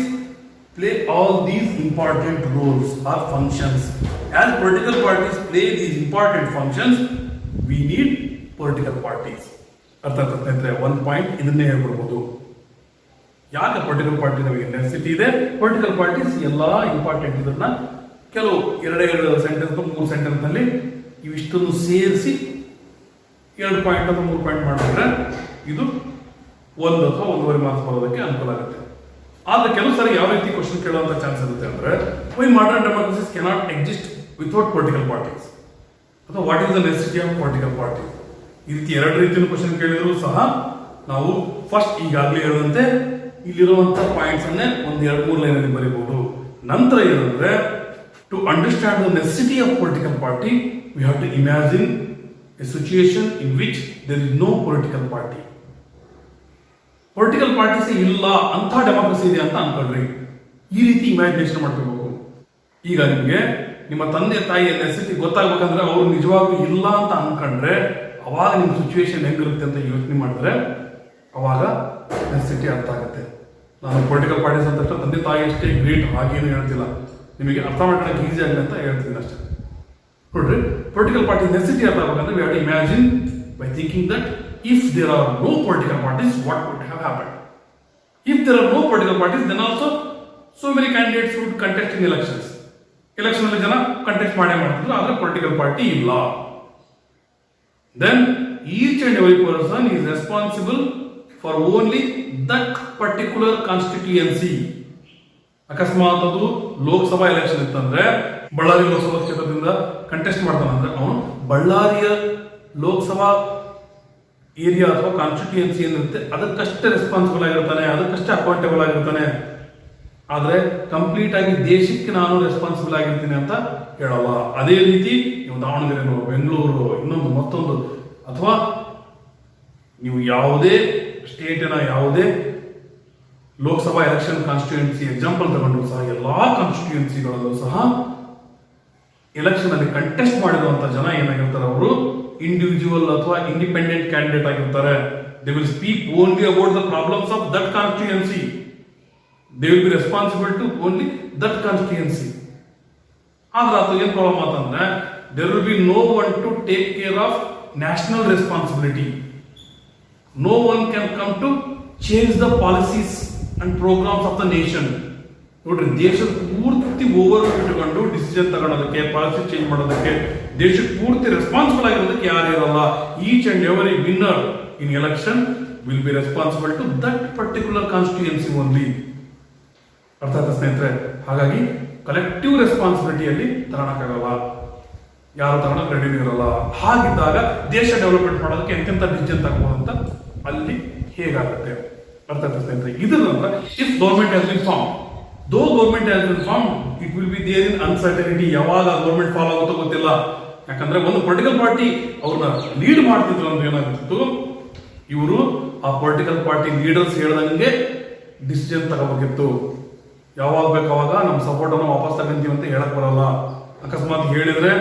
play all these important roles or functions. As political parties play these important functions, we need political parties. ಅರ್ಥಾತ್ ಸ್ನೇಹಿತರೆ, ಒಂದು ಪಾಯಿಂಟ್ ಇದನ್ನೇ ಹೇಳ್ಬಿಡ್ಬೋದು. ಯಾಕೆ ಪೊಲಿಟಿಕಲ್ ಪಾರ್ಟಿ ನಮಗೆ ನೆಸೆಸಿಟಿ ಇದೆ? ಪೊಲಿಟಿಕಲ್ ಪಾರ್ಟೀಸ್ ಎಲ್ಲ ಇಂಪಾರ್ಟೆಂಟ್ ಇದನ್ನ ಕೆಲವು ಎರಡು ಸೆಂಟೆನ್ಸ್ 3 ಸೆಂಟೆನ್ಸ್ ನಲ್ಲಿ ಇವಿಷ್ಟನ್ನು ಸೇರಿಸಿ 2 ಪಾಯಿಂಟ್ ಅಥವಾ 3 ಪಾಯಿಂಟ್ ಮಾಡಿದ್ರೆ ಇದು 1 ಅಥವಾ 1.5 ಮಾರ್ಕ್ಸ್ ಬರೋದಕ್ಕೆ ಅನುಕೂಲ ಆಗುತ್ತೆ. ಆದ್ರೆ ಕೆಲವು ಸರಿ ಯಾವ ರೀತಿ ಕ್ವಶನ್ ಕೇಳುವಂತ ಚಾನ್ಸ್ ಇರುತ್ತೆ ಅಂದ್ರೆ, why modern democracies cannot exist without political parties, ಅಥವಾ what is the necessity of political parties. ಈ ರೀತಿ 2 ರೀತಿಯ ಕ್ವಶನ್ ಕೇಳಿದ್ರು ಸಹ ನಾವು ಫಸ್ಟ್ ಈಗಾಗಲೇ ಹೇಳುವಂತೆ ಇಲ್ಲಿರುವಂತಹ ಪಾಯಿಂಟ್ಸ್ ಅನ್ನೇ 1-2-3 ಲೈನಲ್ಲಿ ಬರೀಬಹುದು. ನಂತರ ಏನಂದ್ರೆ, to understand the necessity of political party we have to imagine a situation in which there is no political party. Political parties ಇಲ್ಲ ಅಂತ ಡೆಮೋಕ್ರಸಿ ಇದೆ ಅಂತ ಅನ್ಕೊಳ್ರಿ. ಈ ರೀತಿ ಇಮ್ಯಾಜಿನೇಷನ್ ಮಾಡ್ಕೋಬೇಕು. ಈಗ ನಿಮಗೆ ನಿಮ್ಮ ತಂದೆ ತಾಯಿಯ ನೆಸೆಸಿಟಿ ಗೊತ್ತಾಗ್ಬೇಕಂದ್ರೆ ಅವರು ನಿಜವಾಗ್ಲೂ ಇಲ್ಲ ಅಂತ ಅನ್ಕೊಂಡ್ರೆ ಅವಾಗ ನಿಮ್ಮ ಸಿಚುವೇಶನ್ ಹೆಂಗಿರುತ್ತೆ ಅಂತ ಯೋಚನೆ ಮಾಡಿದ್ರೆ ಅವಾಗ ನೆಸೆಸಿಟಿ ಅರ್ಥ ಆಗುತ್ತೆ. ನಾನು ಪೊಲಿಟಿಕಲ್ ಪಾರ್ಟೀಸ್ ಅಂತ ತಂದೆ ತಾಯಿ ಅಷ್ಟೇ ಗ್ರೇಟ್ ಹಾಗೇನು ಹೇಳ್ತಿಲ್ಲ, ನಿಮಗೆ ಅರ್ಥ ಮಾಡ್ಕೊಳ್ಳೋಕೆ ಈಸಿ ಆಗಲಿ ಅಂತ ಹೇಳ್ತೀನಿ ಅಷ್ಟೇ. ನೋಡ್ರಿ, ಪೊಲಿಟಿಕಲ್ ಪಾರ್ಟಿ ನೆಸೆಸಿಟಿ ಅರ್ಥ ಆಗ್ಬೇಕಂದ್ರೆ we have to imagine by thinking that if there are no political parties, what would have happened? If there are no political parties, then also so many candidates would contest in elections. Election ಅಲ್ಲಿ ಜನ contest ಮಾಡೇ ಮಾಡ್ತಿದ್ರು, ಆದ್ರೆ political party ಇಲ್ಲ. Then each and every person is responsible for only that particular constituency. ಅಕಸ್ಮಾತ್ ಅದು ಲೋಕಸಭಾ ಎಲೆಕ್ಷನ್ ಇತ್ತಂದ್ರೆ, ಬಳ್ಳಾರಿ ಲೋಕಸಭಾ ಕ್ಷೇತ್ರದಿಂದ ಕಂಟೆಸ್ಟ್ ಮಾಡ್ತಾನಂದ್ರೆ ಅವನು ಬಳ್ಳಾರಿಯ ಲೋಕಸಭಾ ಏರಿಯಾ ಅಥವಾ ಕಾನ್ಸ್ಟಿಟ್ಯೂಯನ್ಸಿ ಏನಿರುತ್ತೆ ಅದಕ್ಕಷ್ಟೇ ರೆಸ್ಪಾನ್ಸಿಬಲ್ ಆಗಿರ್ತಾನೆ, ಅದಕ್ಕಷ್ಟೇ ಅಕೌಂಟೇಬಲ್ ಆಗಿರ್ತಾನೆ. ಆದ್ರೆ ಕಂಪ್ಲೀಟ್ ಆಗಿ ದೇಶಕ್ಕೆ ನಾನು ರೆಸ್ಪಾನ್ಸಿಬಲ್ ಆಗಿರ್ತೀನಿ ಅಂತ ಹೇಳಲ್ಲ. ಅದೇ ರೀತಿ ನೀವು ದಾವಣಗೆರೆನೋ, ಬೆಂಗಳೂರು, ಇನ್ನೊಂದು ಮತ್ತೊಂದು, ಅಥವಾ ನೀವು ಯಾವುದೇ ಸ್ಟೇಟಿನ ಯಾವುದೇ ಲೋಕಸಭಾ ಎಲೆಕ್ಷನ್ ಕಾನ್ಸ್ಟಿಟ್ಯೂಯನ್ಸಿ ಎಕ್ಸಾಂಪಲ್ ತಗೊಂಡ್ರು ಸಹ ಎಲ್ಲಾ ಕಾನ್ಸ್ಟಿಟ್ಯೂಯನ್ಸಿಗಳಲ್ಲೂ ಸಹ ಎಲೆಕ್ಷನ್ ಅಲ್ಲಿ ಕಂಟೆಸ್ಟ್ ಮಾಡಿರುವಂತ ಜನ ಏನಾಗಿರ್ತಾರೆ, ಅವರು ಇಂಡಿವಿಜುವಲ್ ಅಥವಾ ಇಂಡಿಪೆಂಡೆಂಟ್ ಕ್ಯಾಂಡಿಡೇಟ್ ಆಗಿರ್ತಾರೆ. They will speak only about the problems of that constituency. They will be responsible to only that constituency. ಆದ್ರೆ ಅದು ಏನ್ ಪ್ರಾಬ್ಲಮ್ ಅಂತಂದ್ರೆ, there will be no one to take care of national responsibility. No one can come to change the policies and programmes of the nation. ನೋಡ್ರಿ, ದೇಶದ ಪೂರ್ತಿ ಓವರ್ ಇಟ್ಕೊಂಡು ಡಿಸಿಷನ್ ತಗೊಳೋದಕ್ಕೆ, ಪಾಲಿಸಿ ಚೇಂಜ್ ಮಾಡೋದಕ್ಕೆ, ದೇಶಕ್ಕೆ ಪೂರ್ತಿ ರೆಸ್ಪಾನ್ಸಿಬಲ್ ಆಗಿರೋದಕ್ಕೆ ಯಾರು ಇರಲ್ಲ. Each and every winner in election will be responsible to that particular constituency only. ಅರ್ಥ ಆಯ್ತಾ ಸ್ನೇಹಿತರೆ? ಹಾಗಾಗಿ ಕಲೆಕ್ಟಿವ್ ರೆಸ್ಪಾನ್ಸಿಬಿಲಿಟಿಯಲ್ಲಿ ತಗೊಳಕ್ಕಾಗಲ್ಲ, ಯಾರು ತಗೊಳಕ್ ರೆಡಿ ಇರಲ್ಲ. ಹಾಗಿದ್ದಾಗ ದೇಶ ಡೆವಲಪ್ಮೆಂಟ್ ಮಾಡೋದಕ್ಕೆ ಎಂತೆಂತ ಡಿಸಿಷನ್ ತಗೋಬಹುದು ಅಂತ ಅಲ್ಲಿ ಹೇಗಾಗುತ್ತೆ. ಅರ್ಥ ಆಯ್ತಾ ಸ್ನೇಹಿತರೆ? ಇದರ ನಂತರ if government has been form, though government has been formed, it will be there in uncertainty. ಯಾವಾಗ ಗೌರ್ಮೆಂಟ್ ಫಾಲೋ ಆಗುತ್ತೋ ಗೊತ್ತಿಲ್ಲ. ಯಾಕಂದ್ರೆ ಒಂದು ಪೊಲಿಟಿಕಲ್ ಪಾರ್ಟಿ ಅವ್ರನ್ನ ಲೀಡ್ ಮಾಡ್ತಿದ್ರು ಅಂದ್ರೆ ಏನಾಗ್ತಿತ್ತು, ಇವರು ಆ ಪೊಲಿಟಿಕಲ್ ಪಾರ್ಟಿ ಲೀಡರ್ಸ್ ಹೇಳ್ದಂಗೆ ಡಿಸಿಷನ್ ತಗೋಬೇಕಿತ್ತು. ಯಾವಾಗ ಬೇಕಾವಾಗ ನಮ್ಮ ಸಪೋರ್ಟ್ ಅನ್ನು ವಾಪಸ್ ತಗೊಂತೀವಿ ಅಂತ ಹೇಳಕ್ ಬರಲ್ಲ. ಅಕಸ್ಮಾತ್ ಹೇಳಿದ್ರೆ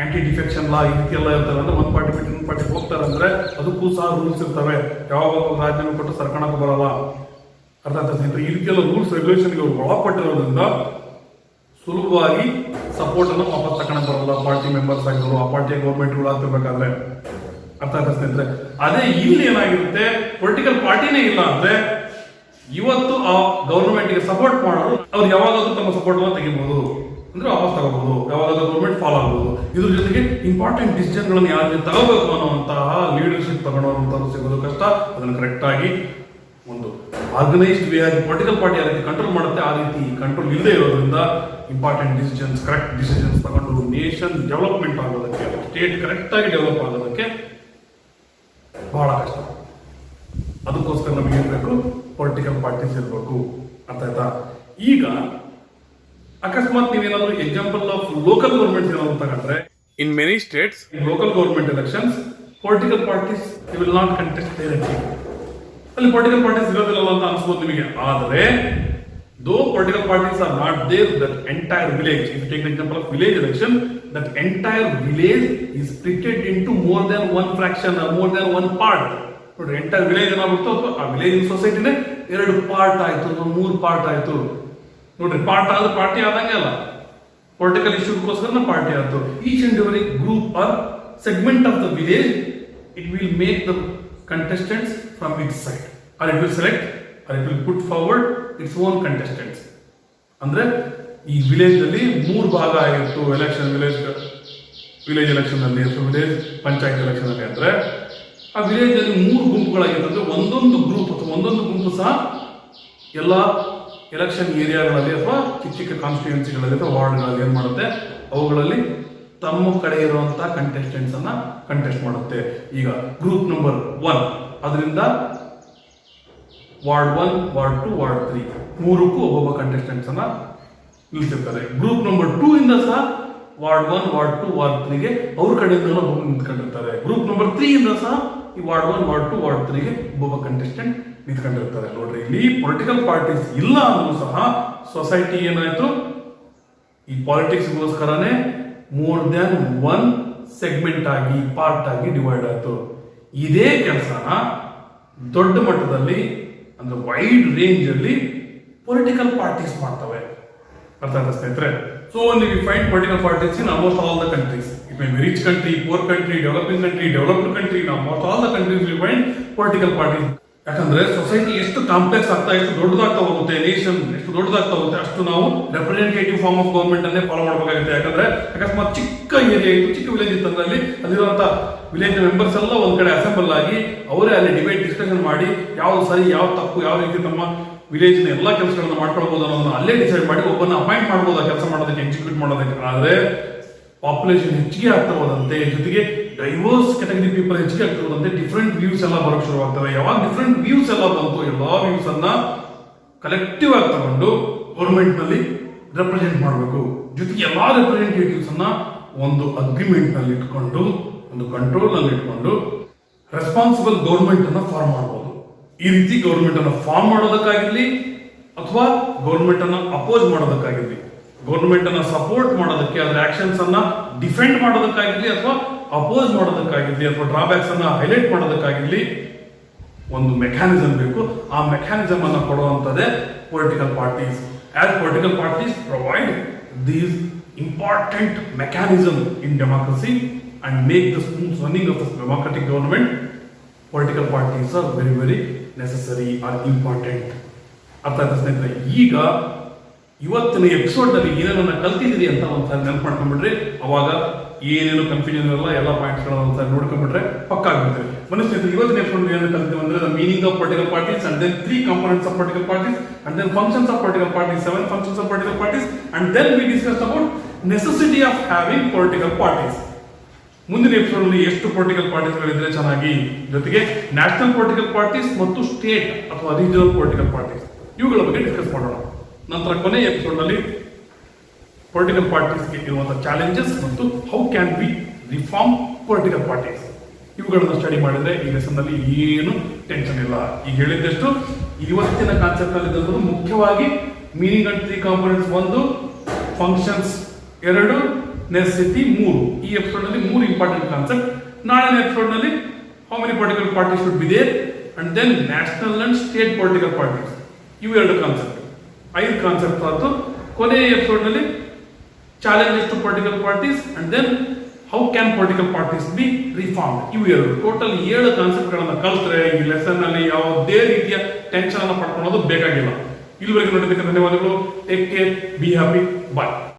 ಆಂಟಿ ಡಿಫೆಕ್ಷನ್ ಲಾ ಈ ರೀತಿ ಎಲ್ಲ ಇರ್ತಾರೆ ಅಂದ್ರೆ ಒಂದು ಪಾರ್ಟಿ ಬಿಟ್ಟು ಇನ್ನೊಂದು ಪಾರ್ಟಿ ಹೋಗ್ತಾರೆ ಅಂದ್ರೆ ಅದಕ್ಕೂ ಸಹ ರೂಲ್ಸ್ ಇರ್ತವೆ. ಯಾವಾಗ ರಾಜೀನಾಮೆ ಕೊಟ್ಟು ಸರ್ಕಾರಕ್ಕೆ ಬರಲ್ಲ. ಅರ್ಥ ಆಗ್ತದೆ ಸ್ನೇಹಿತರೆ? ಈ ರೀತಿಯೆಲ್ಲ ರೂಲ್ಸ್ ರೆಗ್ಯುಲೇಷನ್ಗೆ ಒಳಪಟ್ಟಿರೋದ್ರಿಂದ ಸುಲಭವಾಗಿ ಸಪೋರ್ಟ್ ಅನ್ನು ವಾಪಸ್ ತಗೊಂಡು ಬರಲ್ಲ ಪಾರ್ಟಿ ಮೆಂಬರ್ಸ್ ಆಗಿರೋರು, ಆ ಪಾರ್ಟಿಯ ಗೌರ್ಮೆಂಟ್ ರೂಲ್ ಆಗ್ತಿರ್ಬೇಕಾದ್ರೆ. ಅರ್ಥ ಆಗ್ತದೆ ಸ್ನೇಹಿತರೆ? ಅದೇ ಇಲ್ಲಿ ಏನಾಗಿರುತ್ತೆ, ಪೊಲಿಟಿಕಲ್ ಪಾರ್ಟಿನೇ ಇಲ್ಲ ಅಂದ್ರೆ ಇವತ್ತು ಆ ಗೌರ್ಮೆಂಟ್ಗೆ ಸಪೋರ್ಟ್ ಮಾಡೋರು ಅವ್ರು ಯಾವಾಗಾದ್ರೂ ತಮ್ಮ ಸಪೋರ್ಟ್ ಅನ್ನು ತೆಗಿಬಹುದು, ಅಂದ್ರೆ ವಾಪಸ್ ತಗೋಬಹುದು, ಯಾವಾಗಾದ್ರೂ ಗೌರ್ಮೆಂಟ್ ಫಾಲೋ ಆಗಬಹುದು. ಇದ್ರ ಜೊತೆಗೆ ಇಂಪಾರ್ಟೆಂಟ್ ಡಿಸಿಷನ್ ಗಳನ್ನು ಯಾರು ತಗೋಬೇಕು ಅನ್ನುವಂತಹ ಲೀಡರ್ಶಿಪ್ ತಗೊಳ್ಳುವಂತವ್ರು ಸಿಗೋದು ಕಷ್ಟ. ಅದನ್ನು ಕರೆಕ್ಟ್ ಆಗಿ ಒಂದು ಆರ್ಗನೈಸ್ಡ್ ವೇ ಆಗಿ ಪೊಲಿಟಿಕಲ್ ಪಾರ್ಟಿ ಯಾವ ರೀತಿ ಕಂಟ್ರೋಲ್ ಮಾಡುತ್ತೆ ಆ ರೀತಿ ಕಂಟ್ರೋಲ್ ಇಲ್ಲದೆ ಇರೋದ್ರಿಂದ ಇಂಪಾರ್ಟೆಂಟ್ ಡಿಸಿಷನ್ಸ್, ಕರೆಕ್ಟ್ ಡಿಸಿಷನ್ಸ್ ತಗೊಂಡು ನೇಷನ್ ಡೆವಲಪ್ಮೆಂಟ್ ಆಗೋದಕ್ಕೆ, ಸ್ಟೇಟ್ ಕರೆಕ್ಟ್ ಆಗಿ ಡೆವಲಪ್ ಆಗೋದಕ್ಕೆ ಬಹಳ ಕಷ್ಟ. ಅದಕ್ಕೋಸ್ಕರ ನಮಗೆ ಏನ್ ಬೇಕು, ಪೊಲಿಟಿಕಲ್ ಪಾರ್ಟೀಸ್ ಇರಬೇಕು. ಅರ್ಥ ಆಯ್ತಾ? ಈಗ ಅಕಸ್ಮಾತ್ ನೀವೇನಾದ್ರೂ ಎಕ್ಸಾಂಪಲ್ ಆಫ್ ಲೋಕಲ್ ಗೌರ್ಮೆಂಟ್ ಏನಾದ್ರು ತಗೊಂಡ್ರೆ, in many states local government elections political parties will not contest directly. ಅಲ್ಲಿ ಪೊಲಿಟಿಕಲ್ ಪಾರ್ಟೀಸ್ ಇರೋದಿಲ್ಲ ಅಂತ ಅನ್ಸ್ಬೋದು ನಿಮಗೆ. ಆದರೆ though political parties are not there, that entire village, if take example of village election, that entire village is split into more than one fraction or more than one part. ನೋಡ್ರಿ ಎಂಟರ್ ವಿಲೇಜ್ ಏನಾಗ್ಬಿಡ್ತು, ಅಥವಾ ಆ ವಿಲೇಜ್ ಸೊಸೈಟಿನೇ 2 ಪಾರ್ಟ್ ಆಯ್ತು ಅಥವಾ 3 ಪಾರ್ಟ್ ಆಯ್ತು. ನೋಡ್ರಿ ಪಾರ್ಟ್ ಆದ್ರೆ ಪಾರ್ಟಿ ಆದಂಗೆ ಅಲ್ಲ, ಪೊಲಿಟಿಕಲ್ ಇಶ್ಯೂಗೋಸ್ಕರ ಪಾರ್ಟಿ ಆಯ್ತು. Each and every group or segment of the village it will make the contestants from its side, or it will select or it will put forward its own contestants. ಅಂದ್ರೆ ಈ ವಿಲೇಜ್ ಅಲ್ಲಿ 3 ಭಾಗ ಆಗಿತ್ತು ಎಲೆಕ್ಷನ್, ವಿಲೇಜ್ ಎಲೆಕ್ಷನ್ ಅಲ್ಲಿ ಅಥವಾ ವಿಲೇಜ್ ಪಂಚಾಯತ್ ಎಲೆಕ್ಷನ್ ಅಲ್ಲಿ. ಅಂದ್ರೆ ಆ ವಿಲೇಜ್ ಅಲ್ಲಿ 3 ಗುಂಪುಗಳಾಗಿತ್ತು. ಅಂದ್ರೆ ಒಂದೊಂದು ಗ್ರೂಪ್ ಅಥವಾ ಒಂದೊಂದು ಗುಂಪು ಸಹ ಎಲ್ಲ ಎಲೆಕ್ಷನ್ ಏರಿಯಾಗಳಲ್ಲಿ ಅಥವಾ ಚಿಕ್ಕ ಚಿಕ್ಕ ಕಾನ್ಸ್ಟಿಟ್ಯೂನ್ಸಿಗಳಲ್ಲಿ ಅಥವಾ ವಾರ್ಡ್ಗಳಲ್ಲಿ ಏನ್ ಮಾಡುತ್ತೆ, ಅವುಗಳಲ್ಲಿ ತಮ್ಮ ಕಡೆ ಇರುವಂತಹ ಕಂಟೆಸ್ಟೆಂಟ್ಸ್ ಅನ್ನ ಕಂಟೆಸ್ಟ್ ಮಾಡುತ್ತೆ. ಈಗ ಗ್ರೂಪ್ ನಂಬರ್ 1 ಅದರಿಂದ ವಾರ್ಡ್ 1, ವಾರ್ಡ್ 2, ವಾರ್ಡ್ 3 ಮೂರಕ್ಕೂ ಒಬ್ಬೊಬ್ಬ ಕಂಟೆಸ್ಟೆಂಟ್ಸ್ ಅನ್ನ ನಿಲ್ಸಿರ್ತಾರೆ. ಗ್ರೂಪ್ ನಂಬರ್ 2 ಇಂದ ಸಹ ವಾರ್ಡ್ 1, ವಾರ್ಡ್ 2, ವಾರ್ಡ್ 3ಗೆ ಅವ್ರ ಕಡೆಯಿಂದ ಒಬ್ಬೊಬ್ಬ ನಿಂತ್ಕೊಂಡಿರ್ತಾರೆ. ಗ್ರೂಪ್ ನಂಬರ್ 3 ಇಂದ ಸಹ ಈ ವಾರ್ಡ್ 1, ವಾರ್ಡ್ 2, ವಾರ್ಡ್ 3ಗೆ ಒಬ್ಬೊಬ್ಬ ಕಂಟೆಸ್ಟೆಂಟ್ ನಿಂತ್ಕೊಂಡಿರ್ತಾರೆ. ನೋಡ್ರಿ, ಇಲ್ಲಿ ಪೊಲಿಟಿಕಲ್ ಪಾರ್ಟೀಸ್ ಇಲ್ಲ ಅಂದ್ರೂ ಸಹ ಸೊಸೈಟಿ ಏನಾಯ್ತು, ಈ ಪಾಲಿಟಿಕ್ಸ್ಗೋಸ್ಕರನೇ ಮೋರ್ ದ್ಯಾನ್ 1 ಸೆಗ್ಮೆಂಟ್ ಆಗಿ, ಪಾರ್ಟ್ ಆಗಿ ಡಿವೈಡ್ ಆಯ್ತು. ಇದೇ ಕೆಲಸನ ದೊಡ್ಡ ಮಟ್ಟದಲ್ಲಿ ಅಂದ್ರೆ ವೈಡ್ ರೇಂಜ್ ಅಲ್ಲಿ ಪೊಲಿಟಿಕಲ್ ಪಾರ್ಟೀಸ್ ಮಾಡ್ತವೆ. ಅರ್ಥ ಆಯ್ತಾ ಸ್ನೇಹಿತರೆ? ಸೊ ನೀವು find political parties in almost all the countries. It may be rich country, poor country, developing country, developed country, in almost all the countries we find political parties. ಯಾಕಂದ್ರೆ ಸೊಸೈಟಿ ಎಷ್ಟು ಕಾಂಪ್ಲೆಕ್ಸ್ ಆಗ್ತಾ, ಎಷ್ಟು ದೊಡ್ಡದಾಗ್ತಾ ಹೋಗುತ್ತೆ, ನೇಷನ್ ಎಷ್ಟು ದೊಡ್ಡದಾಗ್ತಾ ಹೋಗುತ್ತೆ, ಅಷ್ಟು ನಾವು ರೆಪ್ರೆಸೆಂಟೇಟಿವ್ ಫಾರ್ಮ್ ಆಫ್ ಗವರ್ಮೆಂಟ್ ಅನ್ನೇ ಫಾಲೋ ಮಾಡಬೇಕಾಗುತ್ತೆ. ಯಾಕಂದ್ರೆ ಅಕಸ್ಮಾತ್ ಚಿಕ್ಕ ಏರಿಯಾ ಇತ್ತು, ಚಿಕ್ಕ ವಿಲೇಜ್ ಇತ್ತು ಅಂದ್ರೆ ಅಲ್ಲಿರುವಂತ ವಿಲೇಜ್ ಮೆಂಬರ್ಸ್ ಎಲ್ಲ ಒಂದ್ ಕಡೆ ಅಸೆಂಬಲ್ ಆಗಿ ಅವರೇ ಅಲ್ಲಿ ಡಿಬೇಟ್ ಡಿಸ್ಕಷನ್ ಮಾಡಿ ಯಾವ್ದು ಸರಿ, ಯಾವ ತಪ್ಪು, ಯಾವ ರೀತಿ ನಮ್ಮ ವಿಲೇಜ್ ನ ಎಲ್ಲಾ ಕೆಲಸಗಳನ್ನ ಮಾಡ್ಕೊಳ್ಬಹುದು ಅನ್ನೋದನ್ನ ಅಲ್ಲೇ ಡಿಸೈಡ್ ಮಾಡಿ ಒಬ್ಬನ ಅಪಾಯಿಂಟ್ ಮಾಡಬಹುದು ಆ ಕೆಲಸ ಮಾಡೋದಕ್ಕೆ, ಎಕ್ಸಿಕ್ಯೂಟ್ ಮಾಡೋದಕ್ಕೆ. ಆದ್ರೆ ಪಾಪ್ಯುಲೇಷನ್ ಹೆಚ್ಚಿಗೆ ಆಗ್ತಾ ಹೋದಂತೆ, ಜೊತೆಗೆ ಡೈವರ್ಸ್ ಕ್ಯಾಟಗರಿ ಪೀಪಲ್ ಹೆಚ್ಚಿಗೆ ಆಗ್ತಾ ಹೋದಂತೆ ಡಿಫ್ರೆಂಟ್ ವ್ಯೂಸ್ ಎಲ್ಲ ಬರೋಕ್ ಶುರುವಾಗ್ತವೆ. ಯಾವಾಗ ಡಿಫ್ರೆಂಟ್ ವ್ಯೂಸ್ ಎಲ್ಲ ಬಂತು, ಎಲ್ಲಾ ವ್ಯೂಸ್ ಅನ್ನ ಕಲೆಕ್ಟಿವ್ ಆಗಿ ತಗೊಂಡು ಗೌರ್ಮೆಂಟ್ ನಲ್ಲಿ ರೆಪ್ರೆಸೆಂಟ್ ಮಾಡಬೇಕು. ಜೊತೆಗೆ ಎಲ್ಲಾ ರೆಪ್ರೆಸೆಂಟೇಟಿವ್ಸ್ ಅನ್ನ ಒಂದು ಅಗ್ರಿಮೆಂಟ್ ನಲ್ಲಿ ಇಟ್ಕೊಂಡು, ಒಂದು ಕಂಟ್ರೋಲ್ ನಲ್ಲಿ ಇಟ್ಕೊಂಡು ರೆಸ್ಪಾನ್ಸಿಬಲ್ ಗೌರ್ಮೆಂಟ್ ಅನ್ನ ಫಾರ್ಮ್ ಮಾಡಬಹುದು. ಈ ರೀತಿ ಗೌರ್ಮೆಂಟ್ ಅನ್ನ ಫಾರ್ಮ್ ಮಾಡೋದಕ್ಕಾಗಿರ್ಲಿ ಅಥವಾ ಗೌರ್ಮೆಂಟ್ ಅನ್ನ ಅಪೋಸ್ ಮಾಡೋದಕ್ಕಾಗಿರ್ಲಿ, ಗೌರ್ಮೆಂಟ್ ಅನ್ನ ಸಪೋರ್ಟ್ ಮಾಡೋದಕ್ಕೆ, ಅದರ ಆಕ್ಷನ್ಸ್ ಅನ್ನ ಡಿಫೆಂಡ್ ಮಾಡೋದಕ್ಕಾಗಿರ್ಲಿ ಅಥವಾ ಅಪೋಸ್ ಮಾಡೋದಕ್ಕಾಗಿರ್ಲಿ ಅಥವಾ ಡ್ರಾಬ್ಯಾಕ್ಸ್ ಅನ್ನ ಹೈಲೈಟ್ ಮಾಡೋದಕ್ಕಾಗಿರ್ಲಿ ಒಂದು ಮೆಕ್ಯಾನಿಸಮ್ ಬೇಕು. ಆ ಮೆಕ್ಯಾನಿಸಮ್ ಅನ್ನ ಕೊಡುವಂತದ್ದೇ political parties. As political parties provide these important mechanism in democracy and make the smooth running of the democratic government. Political parties are very very necessary, or important. ಅರ್ಥ ಆಯ್ತಾ ಸ್ನೇಹಿತರೆ? ಈಗ ಇವತ್ತಿನ ಎಪಿಸೋಡ್ ನಲ್ಲಿ ಏನೇನನ್ನ ಕಲ್ತಿದ್ದೀರಿ ಅಂತ ಒಂದ್ಸಲ ನೆನಪು ಮಾಡ್ಕೊಂಡ್ಬಿಟ್ರೆ ಅವಾಗ ಏನೇನು ಕನ್ಫ್ಯೂಷನ್ ಇರಲ್ಲ, ಎಲ್ಲ ಪಾಯಿಂಟ್ಸ್ ಗಳನ್ನ ಒಂದ್ಸಲ ನೋಡ್ಕೊಂಡ್ಬಿಟ್ರೆ ಪಕ್ಕ ಆಗ್ಬಿಡ್ತೀವಿ. ಬನ್ನಿ ಸ್ನೇಹಿತರೆ, ಇವತ್ತಿನ ಎಪಿಸೋಡ್ ಏನೇನು ಕಲ್ತೀವಿ ಅಂದ್ರೆ the meaning of political parties and then 3 components of political parties and then functions of political parties, 7 functions of political parties, and then we discussed about necessity of having political parties. ಮುಂದಿನ ಎಪಿಸೋಡ್ ನಲ್ಲಿ ಎಷ್ಟು ಪೊಲಿಟಿಕಲ್ ಪಾರ್ಟೀಸ್ ಗಳಿದ್ರೆ ಚೆನ್ನಾಗಿ, ಜೊತೆಗೆ ನ್ಯಾಷನಲ್ ಪೊಲಿಟಿಕಲ್ ಪಾರ್ಟೀಸ್ ಮತ್ತು ಸ್ಟೇಟ್ ಅಥವಾ ರೀಜನಲ್ ಪೊಲಿಟಿಕಲ್ ಪಾರ್ಟೀಸ್ ಇವುಗಳ ಬಗ್ಗೆ ಡಿಸ್ಕಸ್ ಮಾಡೋಣ. ನಂತರ ಕೊನೆಯ ಎಪಿಸೋಡ್ ನಲ್ಲಿ ಪೊಲಿಟಿಕಲ್ ಪಾರ್ಟೀಸ್ಗೆ ಇರುವಂತಹ ಚಾಲೆಂಜಸ್ ಮತ್ತು how can be reform political parties ಇವುಗಳನ್ನು ಸ್ಟಡಿ ಮಾಡಿದ್ರೆ ಈ ಲೆಸನ್ ನಲ್ಲಿ ಏನು ಟೆನ್ಷನ್ ಇಲ್ಲ. ಈಗ ಹೇಳಿದ್ದಷ್ಟು ಇವತ್ತಿನ ಕಾನ್ಸೆಪ್ಟ್ ನಲ್ಲಿ ಇದ್ದಂಥದ್ದು ಮುಖ್ಯವಾಗಿ meaning and 3 components 1, functions 2, necessity 3. ಈ ಎಪಿಸೋಡ್ ನಲ್ಲಿ 3 ಇಂಪಾರ್ಟೆಂಟ್ ಕಾನ್ಸೆಪ್ಟ್. ನಾಳಿನ ಎಪಿಸೋಡ್ ನಲ್ಲಿ how many political parties should be there and then national and state political parties. ಇವು 2 ಕಾನ್ಸೆಪ್ಟ್, 5 ಕಾನ್ಸೆಪ್ಟ್ ಆಯ್ತು. ಕೊನೆಯ ಎಪಿಸೋಡ್ ನಲ್ಲಿ challenges to political parties and then how can political parties be reformed. ಇವು 2 ಟೋಟಲ್ 7 ಕಾನ್ಸೆಪ್ಟ್ ಗಳನ್ನ ಕಲ್ತ್ರೆ ಈ ಲೆಸನ್ ನಲ್ಲಿ ಯಾವುದೇ ರೀತಿಯ ಟೆನ್ಷನ್ ಅನ್ನ ಪಡ್ಕೊಳ್ಳೋದು ಬೇಕಾಗಿಲ್ಲ. ಇಲ್ಲಿವರೆಗೆ ನೋಡಿದ್ದಕ್ಕೆ ಧನ್ಯವಾದಗಳು. Take care, be happy, bye.